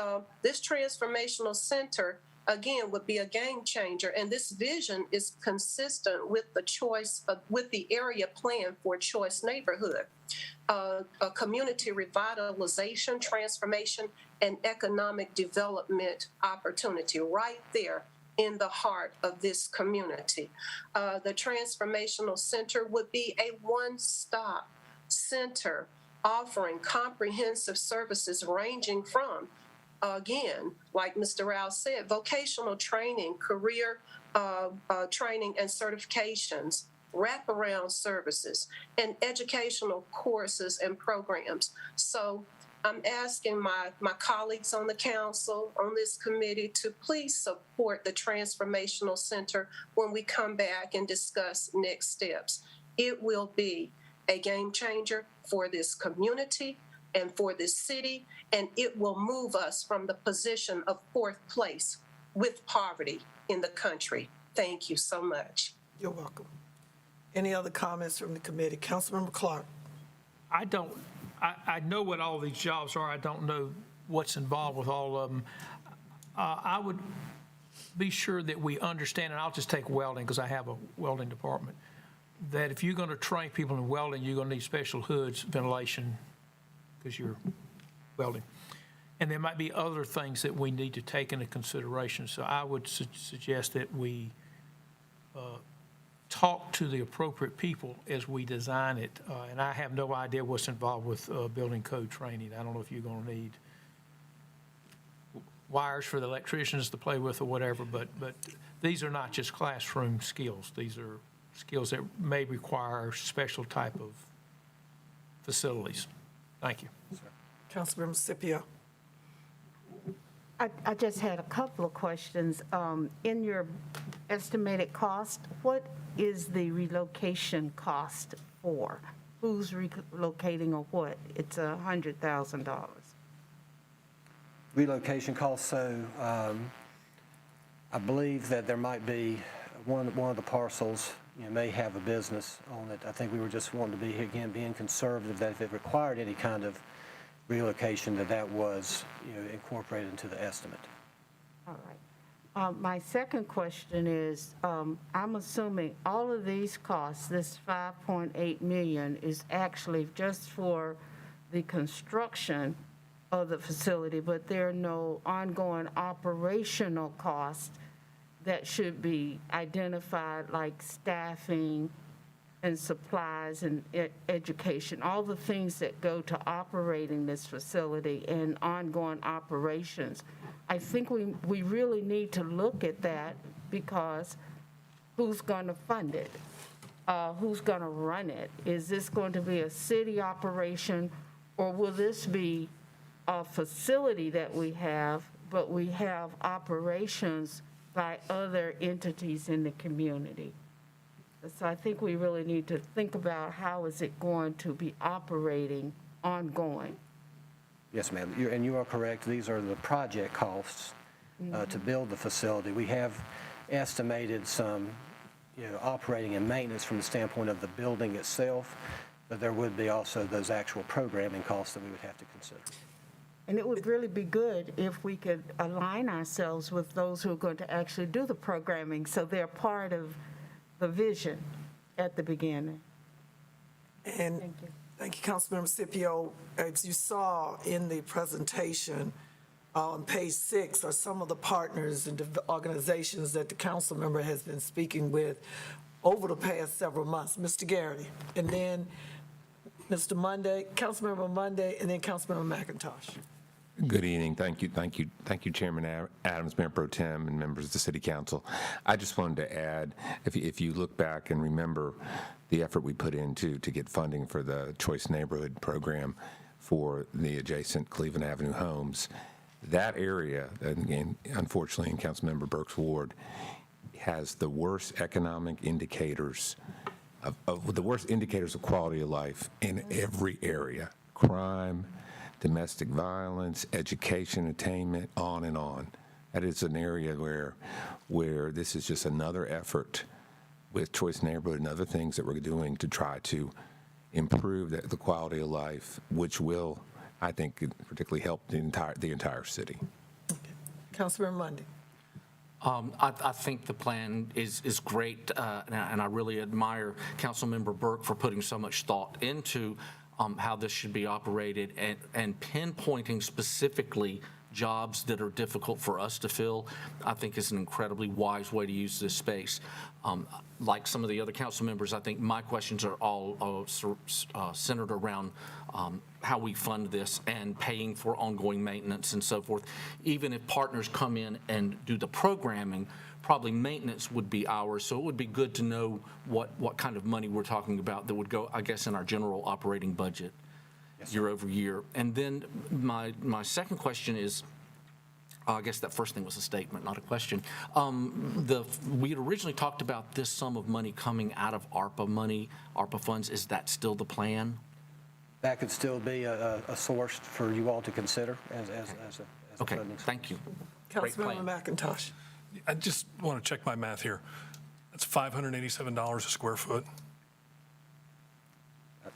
this Transformational Center, again, would be a game changer. And this vision is consistent with the with the area plan for Choice Neighborhood, a community revitalization, transformation, and economic development opportunity right there in the heart of this community. The Transformational Center would be a one-stop center offering comprehensive services ranging from, again, like Mr. Rao said, vocational training, career training and certifications, wraparound services, and educational courses and programs. So I'm asking my colleagues on the council, on this committee, to please support the Transformational Center when we come back and discuss next steps. It will be a game changer for this community and for this city, and it will move us from the position of 4th place with poverty in the country. Thank you so much. You're welcome. Any other comments from the committee? Councilmember Clark. I know what all these jobs are. I don't know what's involved with all of them. I would be sure that we understand, and I'll just take welding because I have a welding department, that if you're going to train people in welding, you're going to need special hoods, ventilation, because you're welding. And there might be other things that we need to take into consideration. So I would suggest that we talk to the appropriate people as we design it. And I have no idea what's involved with building code training. I don't know if you're going to need wires for the electricians to play with or whatever, but these are not just classroom skills. These are skills that may require special type of facilities. Thank you. Councilmember Scipio. I just had a couple of questions. In your estimated cost, what is the relocation cost for? Who's relocating or what? It's $100,000. Relocation costs, so I believe that there might be one of the parcels, may have a business on it. I think we were just wanting to be, again, being conservative, that if it required any kind of relocation, that was, incorporated into the estimate. All right. My second question is, I'm assuming all of these costs, this $5.8 million, is actually just for the construction of the facility, but there are no ongoing operational costs that should be identified, like staffing and supplies and education, all the things that go to operating this facility and ongoing operations. I think we really need to look at that, because who's going to fund it? Who's going to run it? Is this going to be a city operation, or will this be a facility that we have, but we have operations by other entities in the community? So I think we really need to think about how is it going to be operating ongoing. Yes, ma'am. And you are correct. These are the project costs to build the facility. We have estimated some, operating and maintenance from the standpoint of the building itself, but there would be also those actual programming costs that we would have to consider. And it would really be good if we could align ourselves with those who are going to actually do the programming, so they're part of the vision at the beginning. And Thank you. thank you, Councilmember Scipio. As you saw in the presentation, on page 6 are some of the partners and organizations that the council member has been speaking with over the past several months. Mr. Garrity, and then Mr. Monday, Councilmember Monday, and then Councilmember McIntosh. Good evening. Thank you, Chairman Adams, Mayor Pro Tem, and members of the City Council. I just wanted to add, if you look back and remember the effort we put into to get funding for the Choice Neighborhood Program for the adjacent Cleveland Avenue homes, that area, and unfortunately in Councilmember Burke's ward, has the worst economic indicators of the worst indicators of quality of life in every area: crime, domestic violence, education, attainment, on and on. That is an area where this is just another effort with Choice Neighborhood and other things that we're doing to try to improve the quality of life, which will, I think, particularly help the entire city. Okay. Councilmember Monday. I think the plan is great, and I really admire Councilmember Burke for putting so much thought into how this should be operated and pinpointing specifically jobs that are difficult for us to fill. I think is an incredibly wise way to use this space. Like some of the other council members, I think my questions are all centered around how we fund this and paying for ongoing maintenance and so forth. Even if partners come in and do the programming, probably maintenance would be ours. So it would be good to know what kind of money we're talking about that would go, I guess, in our general operating budget year over year. And then my second question is, I guess that first thing was a statement, not a question. We had originally talked about this sum of money coming out of ARPA funds. Is that still the plan? That could still be a source for you all to consider as a Okay, funding source. thank you. Great Councilmember plan. McIntosh. I just want to check my math here. That's $587 a square foot. I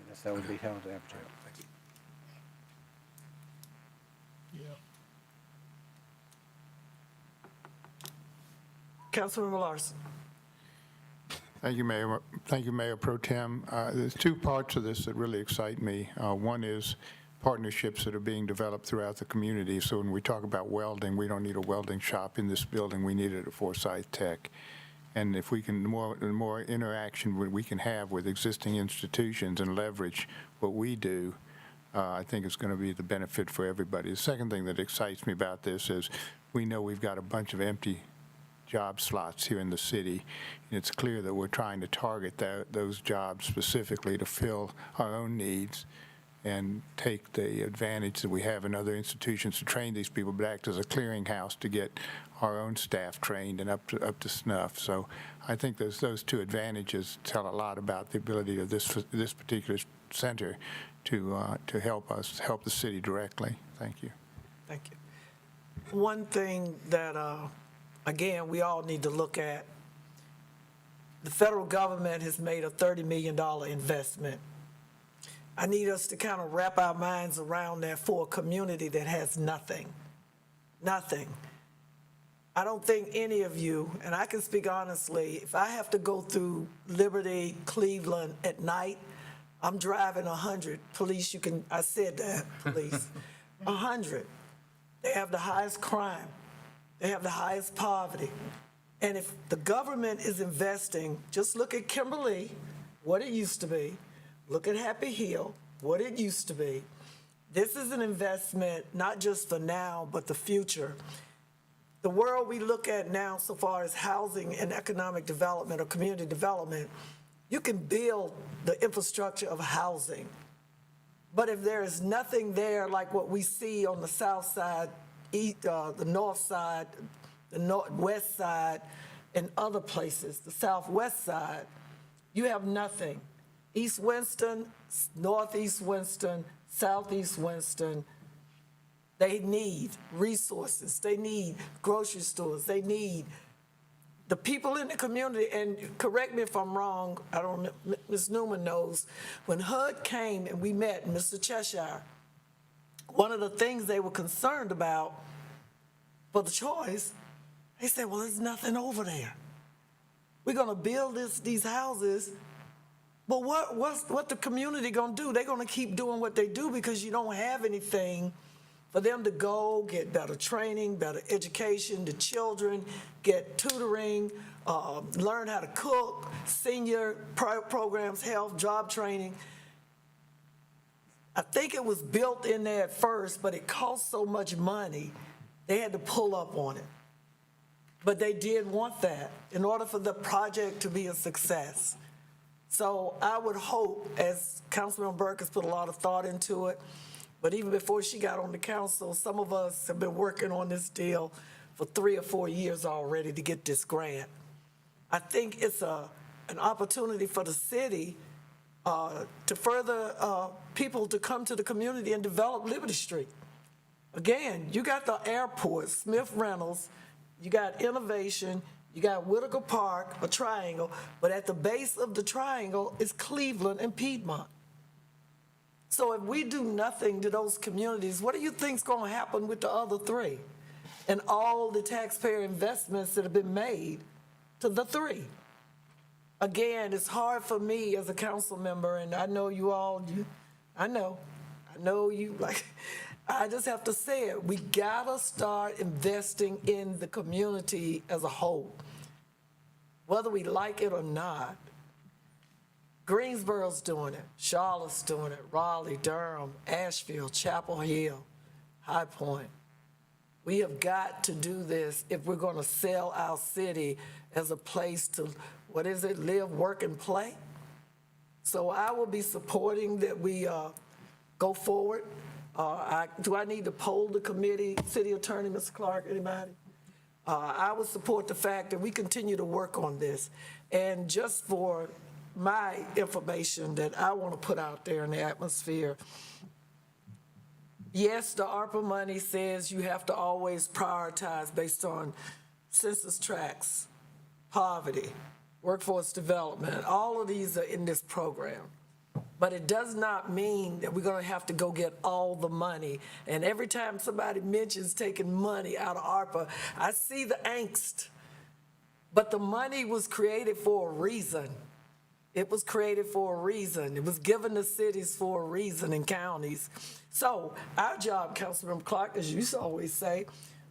guess that would be how it average out. Councilmember Larson. Thank you, Mayor. Thank you, Mayor Pro Tem. There's two parts of this that really excite me. One is partnerships that are being developed throughout the community. So when we talk about welding, we don't need a welding shop in this building. We need it at Forsyth Tech. And if we can, the more interaction we can have with existing institutions and leverage what we do I think it's going to be the benefit for everybody. The second thing that excites me about this is we know we've got a bunch of empty job slots here in the city. And it's clear that we're trying to target those jobs specifically to fill our own needs and take the advantage that we have in other institutions to train these people, but act as a clearinghouse to get our own staff trained and up to snuff. So I think those two advantages tell a lot about the ability of this particular center to help the city directly. Thank you. Thank you. One thing that, again, we all need to look at, the federal government has made a $30 million investment. I need us to kind of wrap our minds around that for a community that has nothing. Nothing. I don't think any of you, and I can speak honestly, if I have to go through Liberty, Cleveland at night, I'm driving 100. Police, I said that, police. 100. They have the highest crime. They have the highest poverty. And if the government is investing, just look at Kimberly, what it used to be. Look at Happy Hill, what it used to be. This is an investment not just for now, but the future. The world we look at now so far as housing and economic development or community development, you can build the infrastructure of housing. But if there is nothing there like what we see on the south side, the north side, the west side, and other places, the southwest side, you have nothing. East Winston, Northeast Winston, Southeast Winston, they need resources. They need grocery stores. They need the people in the community, and correct me if I'm wrong, I don't know, Ms. Newman knows, when HUD came and we met Mr. Cheshire, one of the things they were concerned about for the choice, they said, well, there's nothing over there. We're gonna build these houses, but what the community gonna do? They're gonna keep doing what they do because you don't have anything for them to go get better training, better education, the children get tutoring, learn how to cook, senior programs, health, job training. I think it was built in there at first, but it cost so much money, they had to pull up on it. But they did want that in order for the project to be a success. So I would hope, as Councilman Burke has put a lot of thought into it, but even before she got on the council, some of us have been working on this deal for 3 or 4 years already to get this grant. I think it's an opportunity for the city to further people to come to the community and develop Liberty Street. Again, you got the airport, Smith Reynolds, you got Innovation, you got Whitaker Park, a triangle, but at the base of the triangle is Cleveland and Piedmont. So if we do nothing to those communities, what do you think is going to happen with the other 3? And all the taxpayer investments that have been made to the 3? Again, it's hard for me as a council member, and I know you all, I know you, like, I just have to say it. We gotta start investing in the community as a whole, whether we like it or not. Greensboro's doing it, Charlotte's doing it, Raleigh, Durham, Asheville, Chapel Hill, High Point. We have got to do this if we're gonna sell our city as a place to, live, work, and play. So I will be supporting that we go forward. Do I need to poll the committee, City Attorney, Mr. Clark, anybody? I would support the fact that we continue to work on this. And just for my information that I want to put out there in the atmosphere, yes, the ARPA money says you have to always prioritize based on census tracts, poverty, workforce development. All of these are in this program. But it does not mean that we're going to have to go get all the money. And every time somebody mentions taking money out of ARPA, I see the angst. But the money was created for a reason. It was created for a reason. It was given to cities for a reason and counties. So our job, Councilmember Clark, as you used to always say,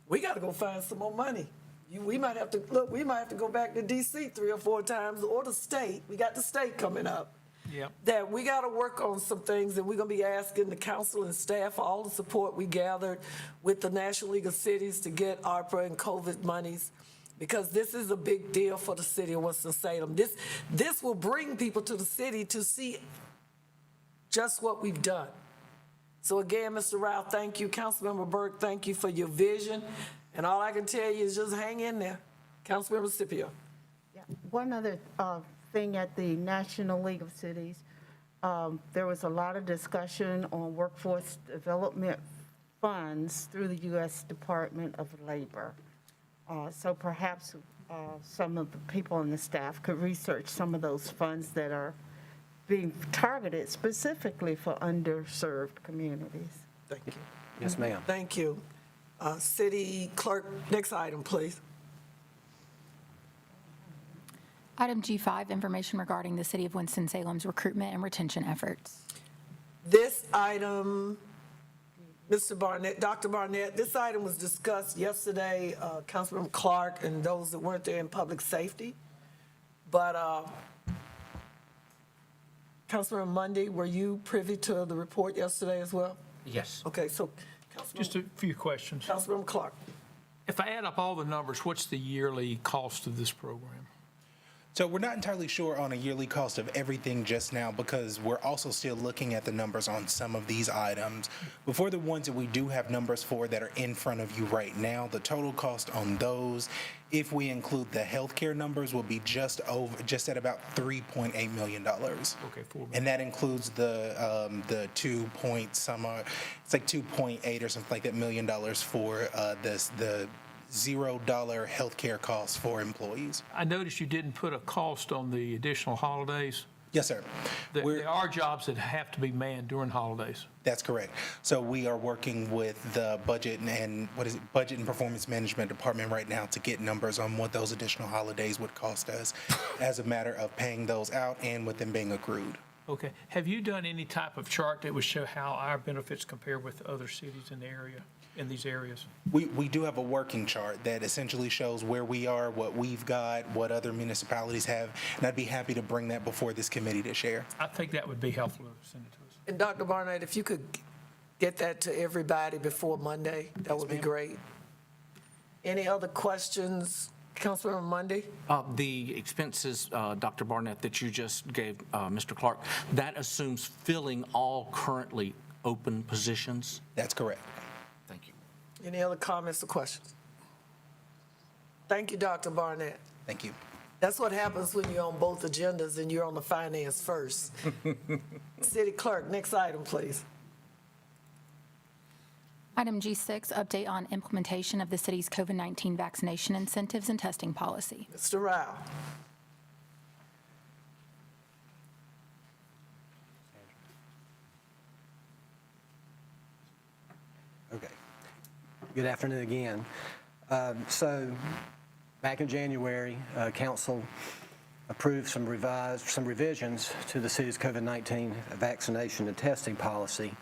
we got to go find some more money. We might have to go back to DC 3 or 4 times, or the state. We got the state coming up. Yep. that we got to work on some things, and we're going to be asking the council and staff for all the support we gathered with the National League of Cities to get ARPA and COVID monies, because this is a big deal for the city of Winston-Salem. This will bring people to the city to see just what we've done. So again, Mr. Rao, thank you. Councilmember Burke, thank you for your vision. And all I can tell you is just hang in there. Councilmember Scipio. Yeah. One other thing at the National League of Cities, there was a lot of discussion on workforce development funds through the U.S. Department of Labor. So perhaps some of the people on the staff could research some of those funds that are being targeted specifically for underserved communities. Thank you. Yes, ma'am. Thank you. City Clerk, next item, please. Item G5, information regarding the City of Winston-Salem's recruitment and retention efforts. This item, Mr. Barnett, Dr. Barnett, this item was discussed yesterday, Councilmember Clark and those that weren't there in public safety. But Councilmember Mundy, were you privy to the report yesterday as well? Yes. Okay, so Just a few questions. Councilmember Clark. If I add up all the numbers, what's the yearly cost of this program? So we're not entirely sure on a yearly cost of everything just now, because we're also still looking at the numbers on some of these items. But for the ones that we do have numbers for that are in front of you right now, the total cost on those, if we include the healthcare numbers, will be just at about $3.8 million. Okay, $4 million. And that includes the 2 point some, it's like 2.8 or something like that million dollars for the $0 healthcare costs for employees. I noticed you didn't put a cost on the additional holidays. Yes, sir. There are jobs that have to be manned during holidays. That's correct. So we are working with the budget and budget and performance management department right now to get numbers on what those additional holidays would cost us as a matter of paying those out and with them being accrued. Okay. Have you done any type of chart that would show how our benefits compare with other cities in the area, in these areas? We do have a working chart that essentially shows where we are, what we've got, what other municipalities have, and I'd be happy to bring that before this committee to share. I think that would be helpful to send it to us. And Dr. Barnett, if you could get that to everybody before Monday, that would be great. Any other questions, Councilmember Mundy? The expenses, Dr. Barnett, that you just gave Mr. Clark, that assumes filling all currently open positions? That's correct. Thank you. Any other comments or questions? Thank you, Dr. Barnett. Thank you. That's what happens when you're on both agendas and you're on the finance first. City Clerk, next item, please. Item G6, update on implementation of the city's COVID-19 vaccination incentives and testing policy. Mr. Rao. Okay. Good afternoon again. So back in January, Council approved some revisions to the city's COVID-19 vaccination and testing policy.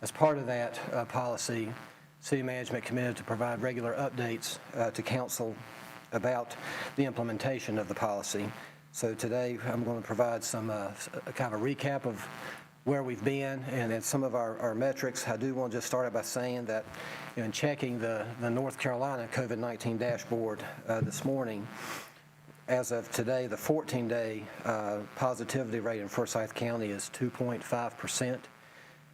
As part of that policy, city management committed to provide regular updates to council about the implementation of the policy. So today, I'm going to provide some kind of a recap of where we've been and then some of our metrics. I do want to just start out by saying that in checking the North Carolina COVID-19 dashboard this morning, as of today, the 14-day positivity rate in Forsyth County is 2.5%,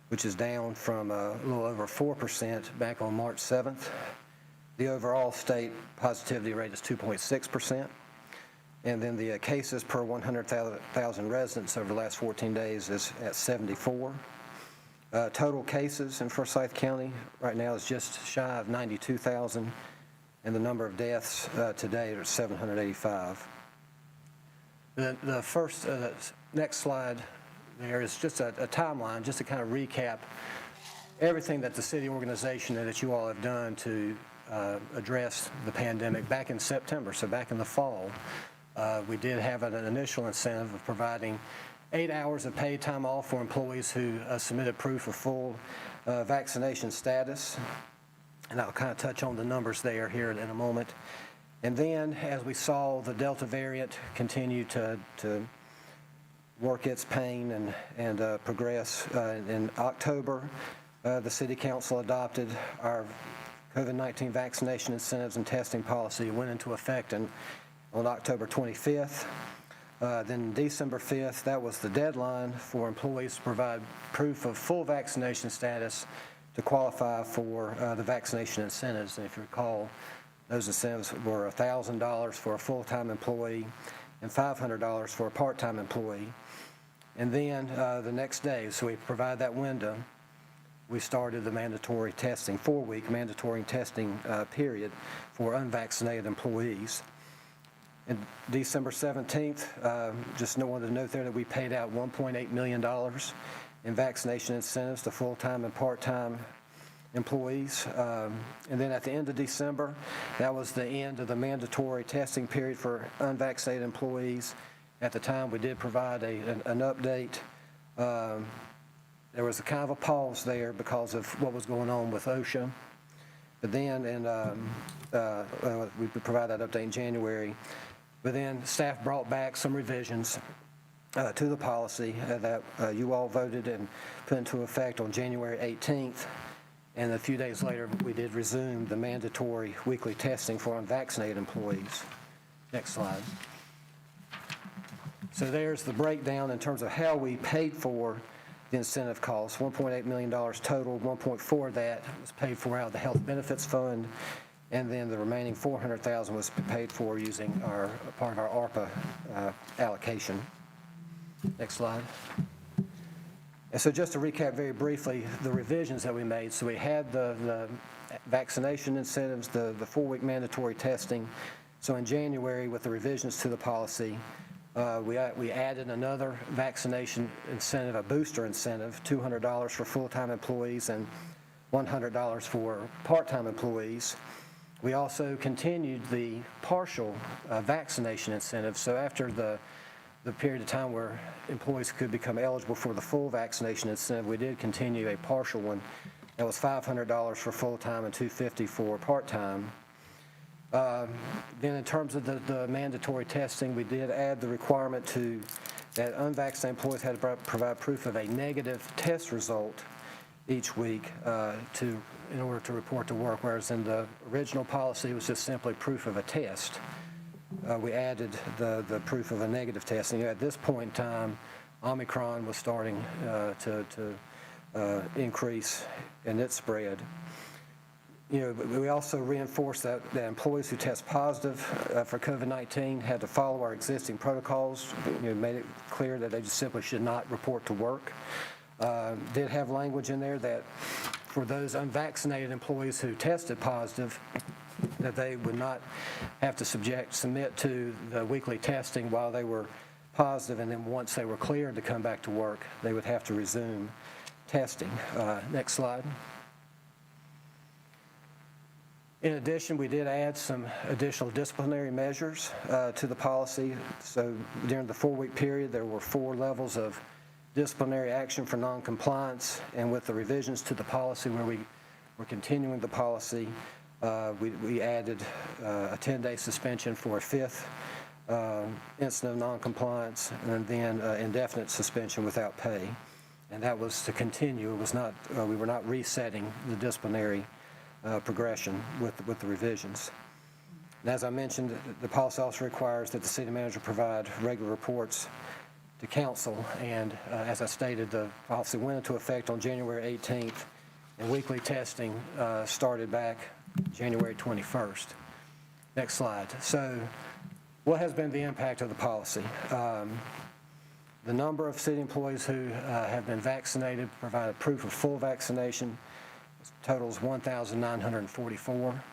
which is down from a little over 4% back on March 7th. The overall state positivity rate is 2.6%. And then the cases per 100,000 residents over the last 14 days is at 74. Total cases in Forsyth County right now is just shy of 92,000, and the number of deaths today are 785. The first, next slide there is just a timeline, just to kind of recap everything that the city organization and that you all have done to address the pandemic back in September, so back in the fall. We did have an initial incentive of providing 8 hours of paid time off for employees who submitted proof of full vaccination status. And I'll kind of touch on the numbers there here in a moment. And then as we saw the Delta variant continue to work its pain and progress. In October, the City Council adopted our COVID-19 vaccination incentives and testing policy. It went into effect on October 25th. Then December 5th, that was the deadline for employees to provide proof of full vaccination status to qualify for the vaccination incentives. And if you recall, those incentives were $1,000 for a full-time employee and $500 for a part-time employee. And then the next day, so we provide that window, we started the mandatory testing, 4-week mandatory testing period for unvaccinated employees. And December 17th, just wanted to note there that we paid out $1.8 million in vaccination incentives to full-time and part-time employees. And then at the end of December, that was the end of the mandatory testing period for unvaccinated employees. At the time, we did provide an update. There was a kind of a pause there because of what was going on with OSHA. But then, we provided that update in January. But then staff brought back some revisions to the policy that you all voted and put into effect on January 18th. And a few days later, we did resume the mandatory weekly testing for unvaccinated employees. Next slide. So there's the breakdown in terms of how we paid for the incentive costs. $1.8 million total. 1.4 of that was paid for out of the Health Benefits Fund, and then the remaining $400,000 was paid for using part of our ARPA allocation. Next slide. And so just to recap very briefly, the revisions that we made. So we had the vaccination incentives, the 4-week mandatory testing. So in January, with the revisions to the policy, we added another vaccination incentive, a booster incentive, $200 for full-time employees and $100 for part-time employees. We also continued the partial vaccination incentive. So after the period of time where employees could become eligible for the full vaccination incentive, we did continue a partial one. That was $500 for full-time and $250 for part-time. Then in terms of the mandatory testing, we did add the requirement that unvaccinated employees had to provide proof of a negative test result each week in order to report to work, whereas in the original policy, it was just simply proof of a test. We added the proof of a negative test. And at this point in time, Omicron was starting to increase in its spread. We also reinforced that employees who test positive for COVID-19 had to follow our existing protocols. Made it clear that they just simply should not report to work. Did have language in there that for those unvaccinated employees who tested positive, that they would not have to submit to the weekly testing while they were positive, and then once they were cleared to come back to work, they would have to resume testing. Next slide. In addition, we did add some additional disciplinary measures to the policy. So during the 4-week period, there were 4 levels of disciplinary action for noncompliance, and with the revisions to the policy where we were continuing the policy, we added a 10-day suspension for a 5th incident of noncompliance, and then indefinite suspension without pay. And that was to continue. It was not, we were not resetting the disciplinary progression with the revisions. And as I mentioned, the policy also requires that the city manager provide regular reports to council, and as I stated, the policy went into effect on January 18th, and weekly testing started back January 21st. Next slide. So what has been the impact of the policy? The number of city employees who have been vaccinated, provided proof of full vaccination, totals 1,944.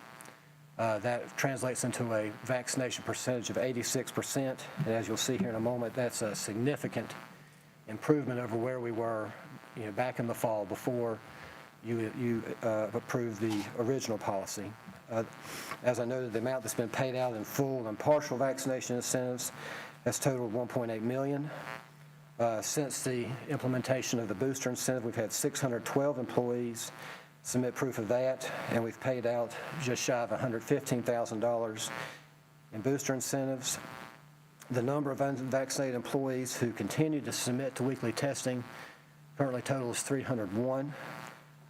That translates into a vaccination percentage of 86%. And as you'll see here in a moment, that's a significant improvement over where we were back in the fall before you approved the original policy. As I noted, the amount that's been paid out in full and partial vaccination incentives has totaled $1.8 million. Since the implementation of the booster incentive, we've had 612 employees submit proof of that, and we've paid out just shy of $115,000 in booster incentives. The number of unvaccinated employees who continue to submit to weekly testing currently totals 301.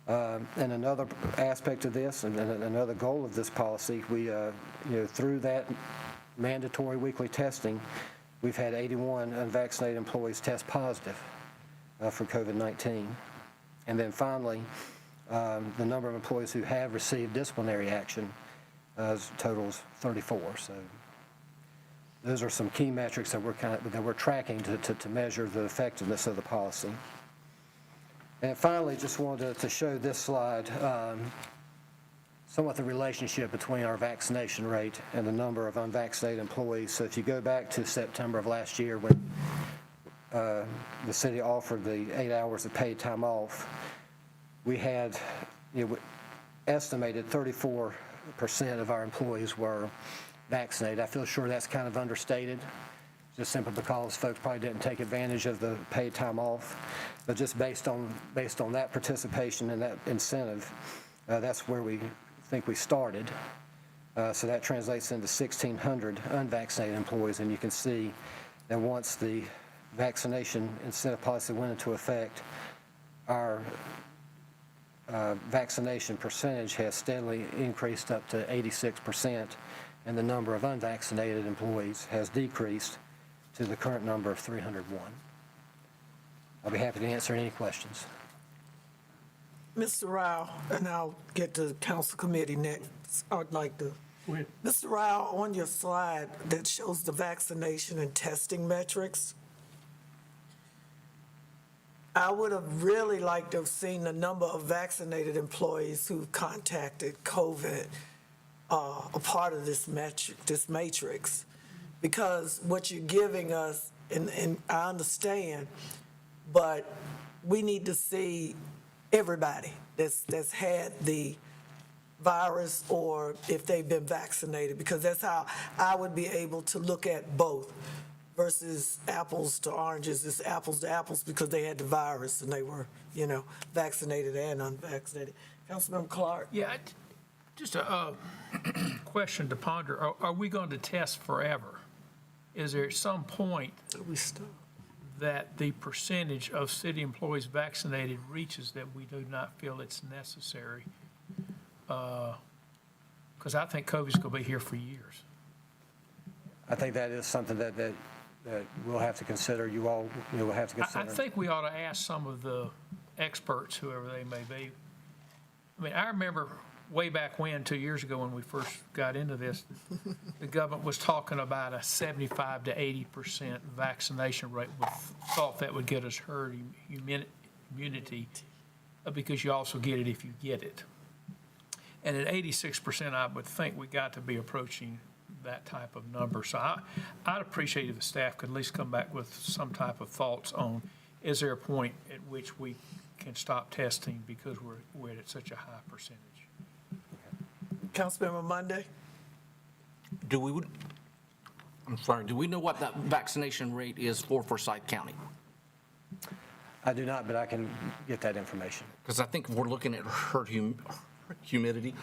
And another aspect of this, and another goal of this policy, we, through that mandatory weekly testing, we've had 81 unvaccinated employees test positive for COVID-19. And then finally, the number of employees who have received disciplinary action totals 34. So those are some key metrics that we're tracking to measure the effectiveness of the policy. And finally, just wanted to show this slide, somewhat the relationship between our vaccination rate and the number of unvaccinated employees. So if you go back to September of last year when the city offered the 8 hours of paid time off, we had estimated 34% of our employees were vaccinated. I feel sure that's kind of understated, just simply because folks probably didn't take advantage of the paid time off. But just based on that participation and that incentive, that's where we think we started. So that translates into 1,600 unvaccinated employees, and you can see that once the vaccination incentive policy went into effect, our vaccination percentage has steadily increased up to 86%, and the number of unvaccinated employees has decreased to the current number of 301. I'll be happy to answer any questions. Mr. Rao, and I'll get to the council committee next. I'd like to. Mr. Rao, on your slide that shows the vaccination and testing metrics, I would have really liked to have seen the number of vaccinated employees who contacted COVID a part of this matrix, because what you're giving us, and I understand, but we need to see everybody that's had the virus or if they've been vaccinated, because that's how I would be able to look at both versus apples to oranges. It's apples to apples because they had the virus and they were, vaccinated and unvaccinated. Councilmember Clark? Yeah, just a question to ponder. Are we going to test forever? Is there some point that the percentage of city employees vaccinated reaches that we do not feel it's necessary? Because I think COVID's going to be here for years. I think that is something that we'll have to consider. You all will have to consider. I think we ought to ask some of the experts, whoever they may be. I mean, I remember way back when, 2 years ago when we first got into this, the government was talking about a 75 to 80% vaccination rate. We thought that would get us herd immunity because you also get it if you get it. And at 86%, I would think we got to be approaching that type of number. So I'd appreciate if the staff could at least come back with some type of thoughts on, is there a point at which we can stop testing because we're at such a high percentage? Councilmember Monday? Do we know what that vaccination rate is for Forsyth County? I do not, but I can get that information. Because I think if we're looking at herd immunity,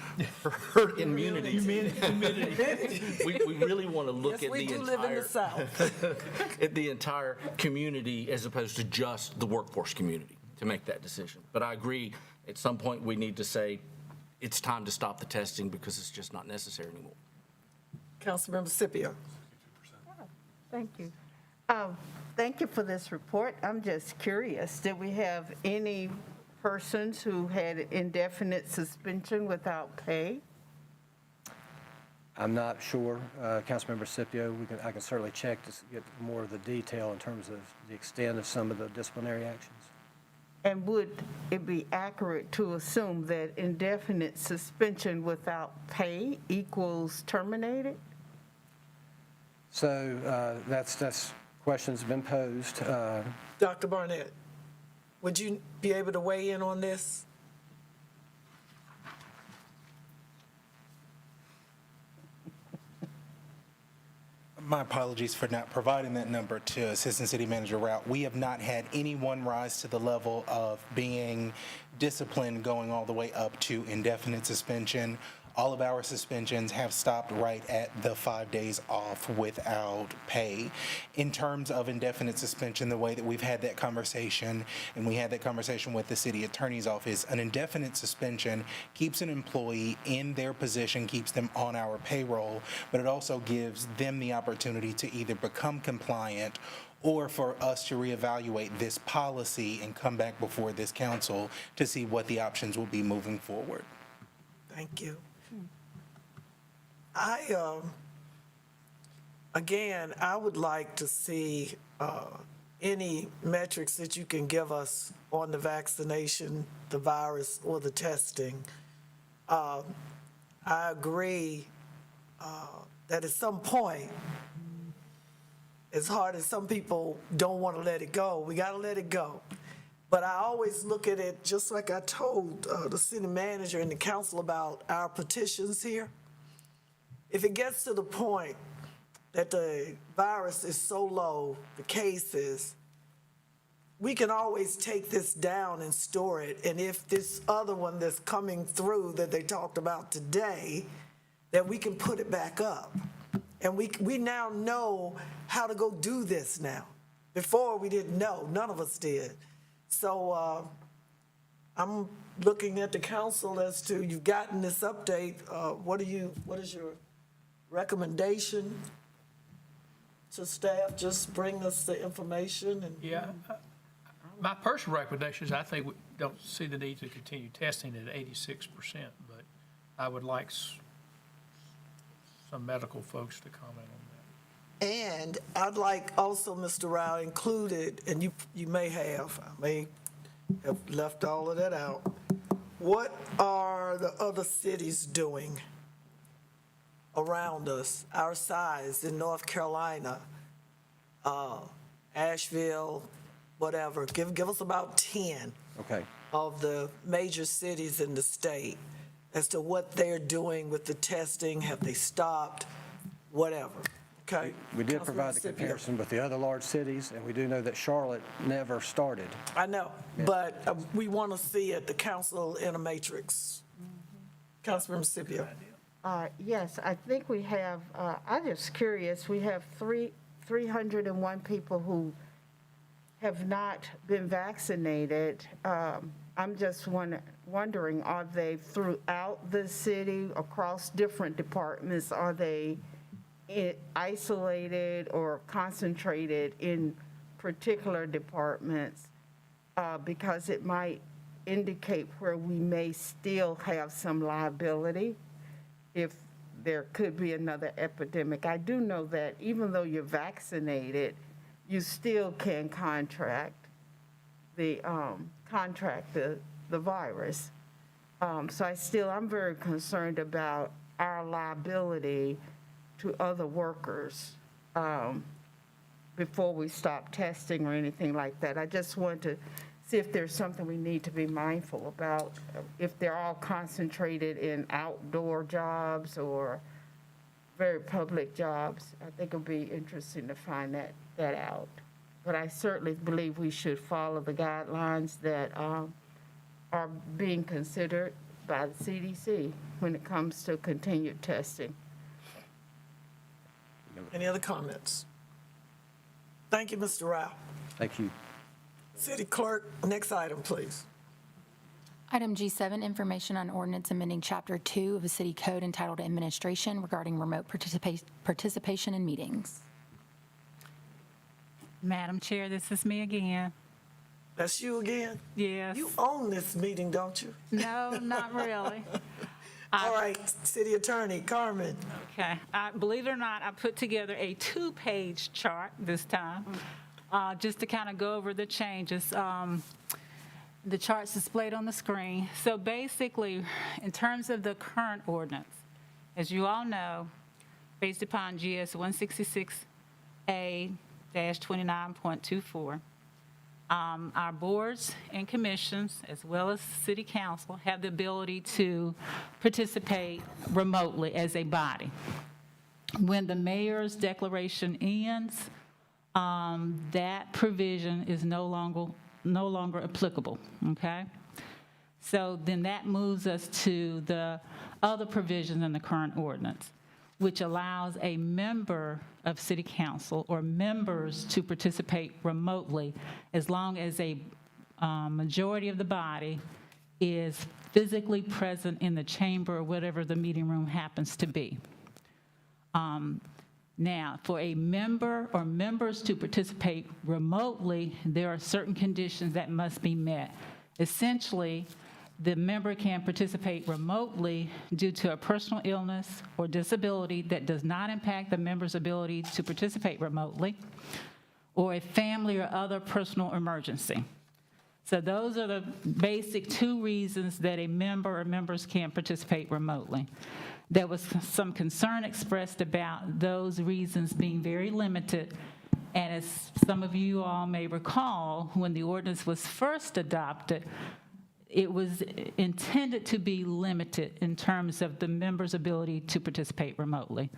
we really want to look Yes, at we the do live in the South. at the entire community as opposed to just the workforce community to make that decision. But I agree, at some point we need to say it's time to stop the testing because it's just not necessary anymore. Councilmember Scipio. Thank you. Thank you for this report. I'm just curious, did we have any persons who had indefinite suspension without pay? I'm not sure, Councilmember Scipio. I can certainly check to get more of the detail in terms of the extent of some of the disciplinary actions. And would it be accurate to assume that indefinite suspension without pay equals terminated? So that's questions been posed. Dr. Barnett, would you be able to weigh in on this? My apologies for not providing that number to Assistant City Manager Rout. We have not had anyone rise to the level of being disciplined going all the way up to indefinite suspension. all of our suspensions have stopped right at the 5 days off without pay. In terms of indefinite suspension, the way that we've had that conversation, and we had that conversation with the city attorney's office, an indefinite suspension keeps an employee in their position, keeps them on our payroll, but it also gives them the opportunity to either become compliant or for us to reevaluate this policy and come back before this council to see what the options will be moving forward. Thank you. Again, I would like to see any metrics that you can give us on the vaccination, the virus, or the testing. I agree that at some point, as hard as some people don't want to let it go, we got to let it go. But I always look at it just like I told the city manager and the council about our petitions here. If it gets to the point that the virus is so low, the cases, we can always take this down and store it. And if this other one that's coming through that they talked about today, that we can put it back up. And we now know how to go do this now. Before, we didn't know. None of us did. So I'm looking at the council as to, you've gotten this update. What is your recommendation to staff? Just bring us the information and. Yeah. My personal recommendation is I think we don't see the need to continue testing at 86%, but I would like some medical folks to comment on that. And I'd like also, Mr. Rao, included, and you may have, I may have left all of that out. What are the other cities doing around us, our size, in North Carolina, Asheville, whatever? Give us about 10 of the major cities in the state as to what they're doing with the testing. Have they stopped? Whatever. Okay. We did provide the comparison with the other large cities, and we do know that Charlotte never started. I know, but we want to see it, the council in a matrix. Councilmember Scipio. Yes, I think we have, I'm just curious, we have 301 people who have not been vaccinated. I'm just wondering, are they throughout the city, across different departments? Are they isolated or concentrated in particular departments? Because it might indicate where we may still have some liability if there could be another epidemic. I do know that even though you're vaccinated, you still can contract the virus. So I'm very concerned about our liability to other workers before we stop testing or anything like that. I just want to see if there's something we need to be mindful about, if they're all concentrated in outdoor jobs or very public jobs. I think it'll be interesting to find that out. But I certainly believe we should follow the guidelines that are being considered by the CDC when it comes to continued testing. Any other comments? Thank you, Mr. Rao. Thank you. City Clerk, next item, please. Item G7, information on ordinance amending Chapter 2 of the City Code entitled Administration regarding remote participation in meetings. Madam Chair, this is me again. That's you again? Yes. You own this meeting, don't you? No, not really. All right, City Attorney Carmen. Okay. Believe it or not, I put together a 2-page chart this time, just to kind of go over the changes. The chart's displayed on the screen. So basically, in terms of the current ordinance, as you all know, based upon GS 166A-29.24, our boards and commissions, as well as city council, have the ability to participate remotely as a body. When the mayor's declaration ends, that provision is no longer applicable, okay? So then that moves us to the other provisions in the current ordinance, which allows a member of city council or members to participate remotely as long as a majority of the body is physically present in the chamber or whatever the meeting room happens to be. Now, for a member or members to participate remotely, there are certain conditions that must be met. Essentially, the member can participate remotely due to a personal illness or disability that does not impact the member's ability to participate remotely, or a family or other personal emergency. So those are the basic two reasons that a member or members can participate remotely. There was some concern expressed about those reasons being very limited. And as some of you all may recall, when the ordinance was first adopted, it was intended to be limited in terms of the member's ability to participate remotely.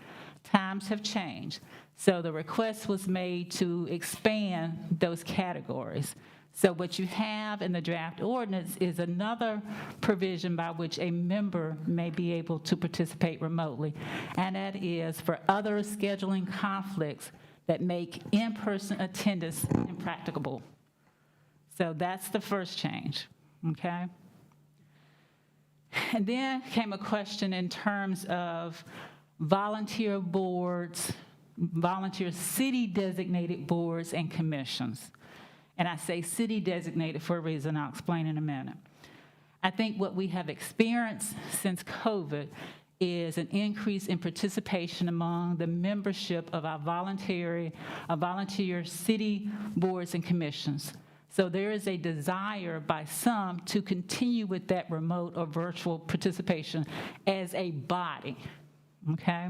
Times have changed. So the request was made to expand those categories. So what you have in the draft ordinance is another provision by which a member may be able to participate remotely, and that is for other scheduling conflicts that make in-person attendance impracticable. So that's the first change, okay? And then came a question in terms of volunteer boards, volunteer city-designated boards and commissions. And I say city designated for a reason I'll explain in a minute. I think what we have experienced since COVID is an increase in participation among the membership of our volunteer city boards and commissions. So there is a desire by some to continue with that remote or virtual participation as a body, okay?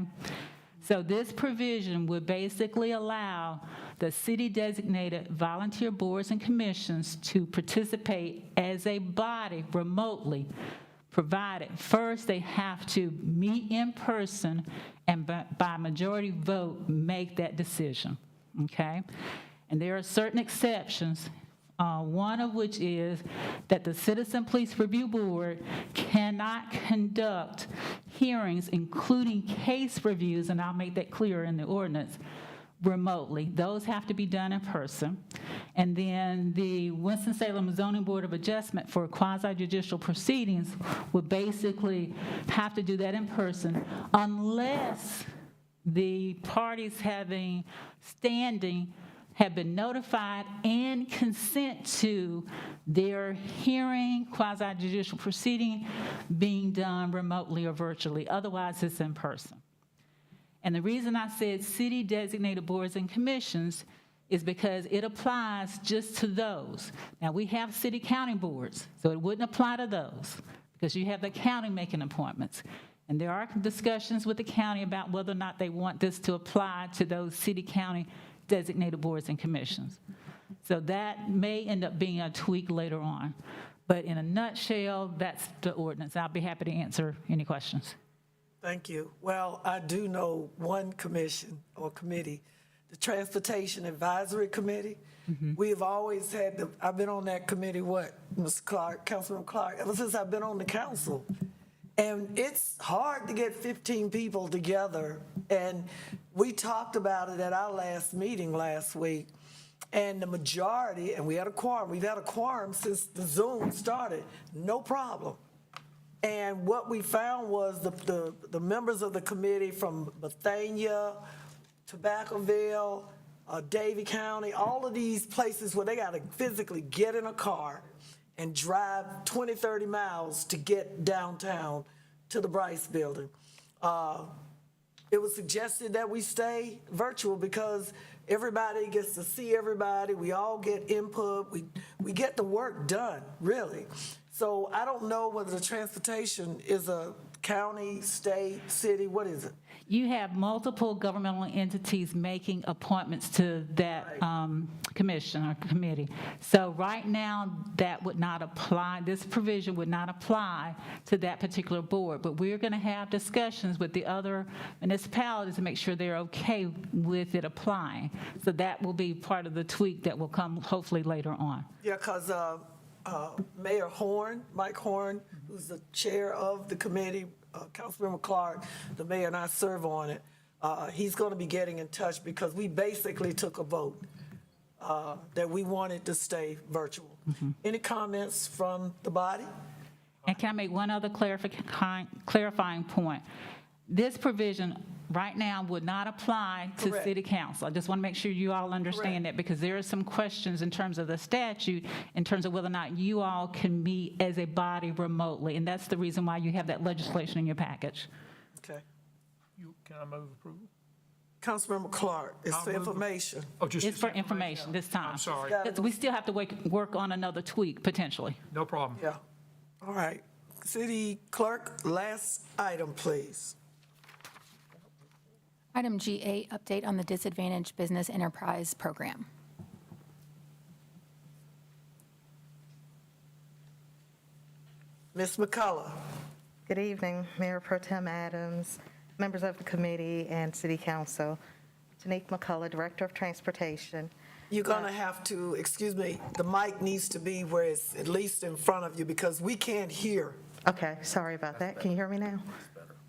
So this provision would basically allow the city-designated volunteer boards and commissions to participate as a body remotely, provided first they have to meet in person and by majority vote make that decision, okay? And there are certain exceptions, one of which is that the Citizen Police Review Board cannot conduct hearings, including case reviews, and I'll make that clear in the ordinance, remotely. Those have to be done in person. And then the Winston-Salem Zoning Board of Adjustment for quasi-judicial proceedings would basically have to do that in person unless the parties having standing have been notified and consent to their hearing, quasi-judicial proceeding being done remotely or virtually. Otherwise, it's in person. And the reason I said city-designated boards and commissions is because it applies just to those. Now, we have city-county boards, so it wouldn't apply to those because you have the county making appointments. And there are discussions with the county about whether or not they want this to apply to those city-county designated boards and commissions. So that may end up being a tweak later on. But in a nutshell, that's the ordinance. I'll be happy to answer any questions. Thank you. Well, I do know one commission or committee, the Transportation Advisory Committee. We have always had, I've been on that committee, Mr. Clark, Councilman Clark, ever since I've been on the council. And it's hard to get 15 people together. And we talked about it at our last meeting last week. And the majority, and we had a quorum, we've had a quorum since the Zoom started, no problem. And what we found was the members of the committee from Bethania, Tobaccoville, Davie County, all of these places where they got to physically get in a car and drive 20, 30 miles to get downtown to the Bryce Building. It was suggested that we stay virtual because everybody gets to see everybody. We all get input. We get the work done, really. So I don't know whether the transportation is a county, state, city, what is it? You have multiple governmental entities making appointments to that commission or committee. So right now, that would not apply, this provision would not apply to that particular board, but we're gonna have discussions with the other municipalities to make sure they're okay with it applying. So that will be part of the tweak that will come hopefully later on. Yeah, because Mayor Horn, Mike Horn, who's the chair of the committee, Councilmember Clark, the mayor and I serve on it. He's going to be getting in touch because we basically took a vote that we wanted to stay virtual. Any comments from the body? And can I make one other clarifying point? This provision right now would not apply to Correct. city council. I just want to make sure you all understand that, because there are some questions in terms of the statute, in terms of whether or not you all can meet as a body remotely, and that's the reason why you have that legislation in your package. Okay. Can I move approval? Councilmember Clark, it's for information. Oh, just. It's for information this time. I'm sorry. Because we still have to work on another tweak, potentially. No problem. Yeah. All right. City Clerk, last item, please. Item G8, update on the Disadvantaged Business Enterprise Program. Ms. McCullough. Good evening, Mayor Pro Tem Adams, members of the committee and City Council. Tanique McCullough, Director of Transportation. You're going to have to, excuse me, the mic needs to be where it's at least in front of you because we can't hear. Okay, sorry about that. Can you hear me now?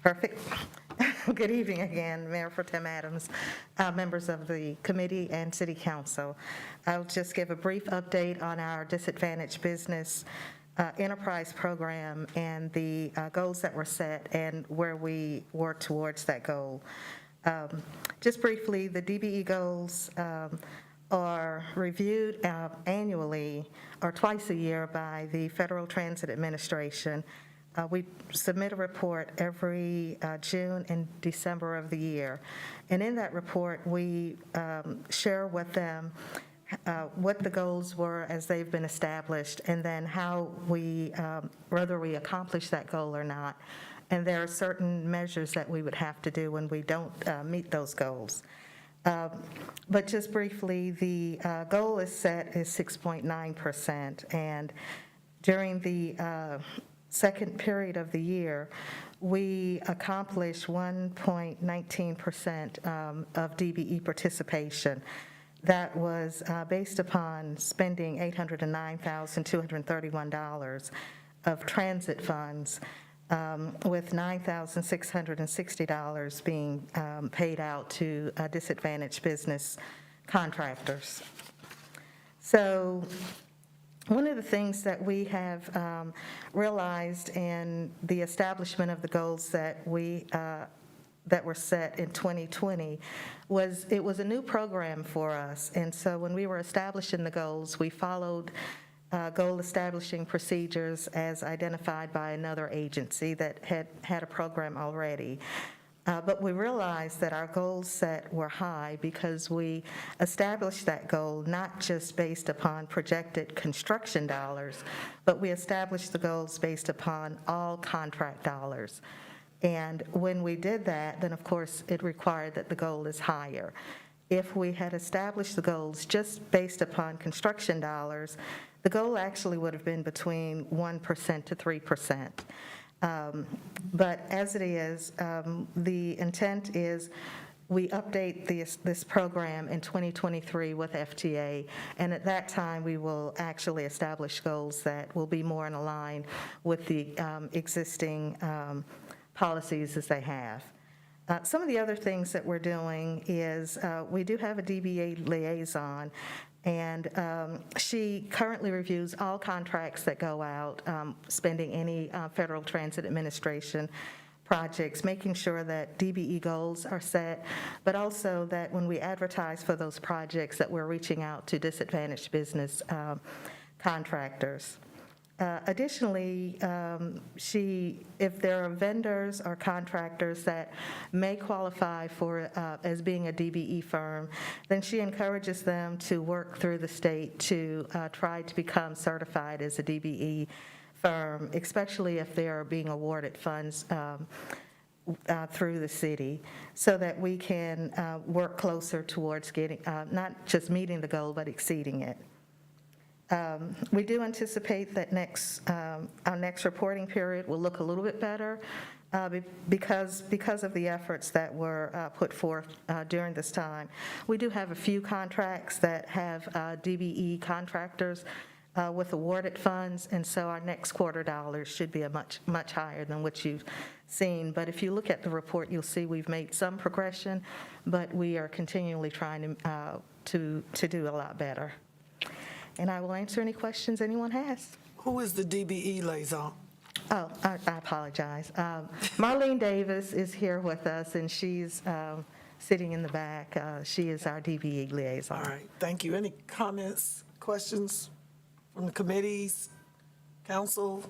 Perfect. Good evening again, Mayor Pro Tem Adams, members of the committee and City Council. I'll just give a brief update on our Disadvantaged Business Enterprise Program and the goals that were set and where we work towards that goal. Just briefly, the DBE goals are reviewed annually or twice a year by the Federal Transit Administration. We submit a report every June and December of the year. And in that report, we share with them what the goals were as they've been established, and then how we, whether we accomplish that goal or not. And there are certain measures that we would have to do when we don't meet those goals. But just briefly, the goal is set is 6.9%, and during the second period of the year, we accomplished 1.19% of DBE participation. That was based upon spending $809,231 of transit funds, with $9,660 being paid out to disadvantaged business contractors. So one of the things that we have realized in the establishment of the goals that that were set in 2020 was it was a new program for us. And so when we were establishing the goals, we followed goal establishing procedures as identified by another agency that had a program already. But we realized that our goals set were high because we established that goal not just based upon projected construction dollars, but we established the goals based upon all contract dollars. And when we did that, then of course it required that the goal is higher. If we had established the goals just based upon construction dollars, the goal actually would have been between 1% to 3%. But as it is, the intent is we update this program in 2023 with FTA, and at that time we will actually establish goals that will be more in line with the existing policies as they have. Some of the other things that we're doing is we do have a Dba Liaison, and she currently reviews all contracts that go out, spending any Federal Transit Administration projects, making sure that DBE goals are set, but also that when we advertise for those projects that we're reaching out to disadvantaged business contractors. Additionally, if there are vendors or contractors that may qualify for as being a DBE firm, then she encourages them to work through the state to try to become certified as a DBE firm, especially if they are being awarded funds through the city, so that we can work closer towards getting, not just meeting the goal, but exceeding it. We do anticipate that our next reporting period will look a little bit better because of the efforts that were put forth during this time. We do have a few contracts that have DBE contractors with awarded funds, and so our next quarter dollars should be a much higher than what you've seen. But if you look at the report, you'll see we've made some progression, but we are continually trying to do a lot better. And I will answer any questions anyone has. Who is the DBE liaison? Oh, I apologize. Marlene Davis is here with us, and she's sitting in the back. She is our DBE liaison. All right, thank you. Any comments, questions from the committees, council?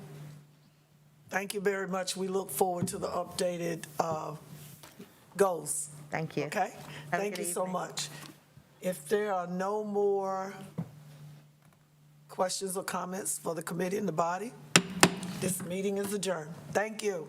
Thank you very much. We look forward to the updated goals. Thank you. Okay? Have a Thank you good so evening. much. If there are no more questions or comments for the committee and the body, this meeting is adjourned. Thank you.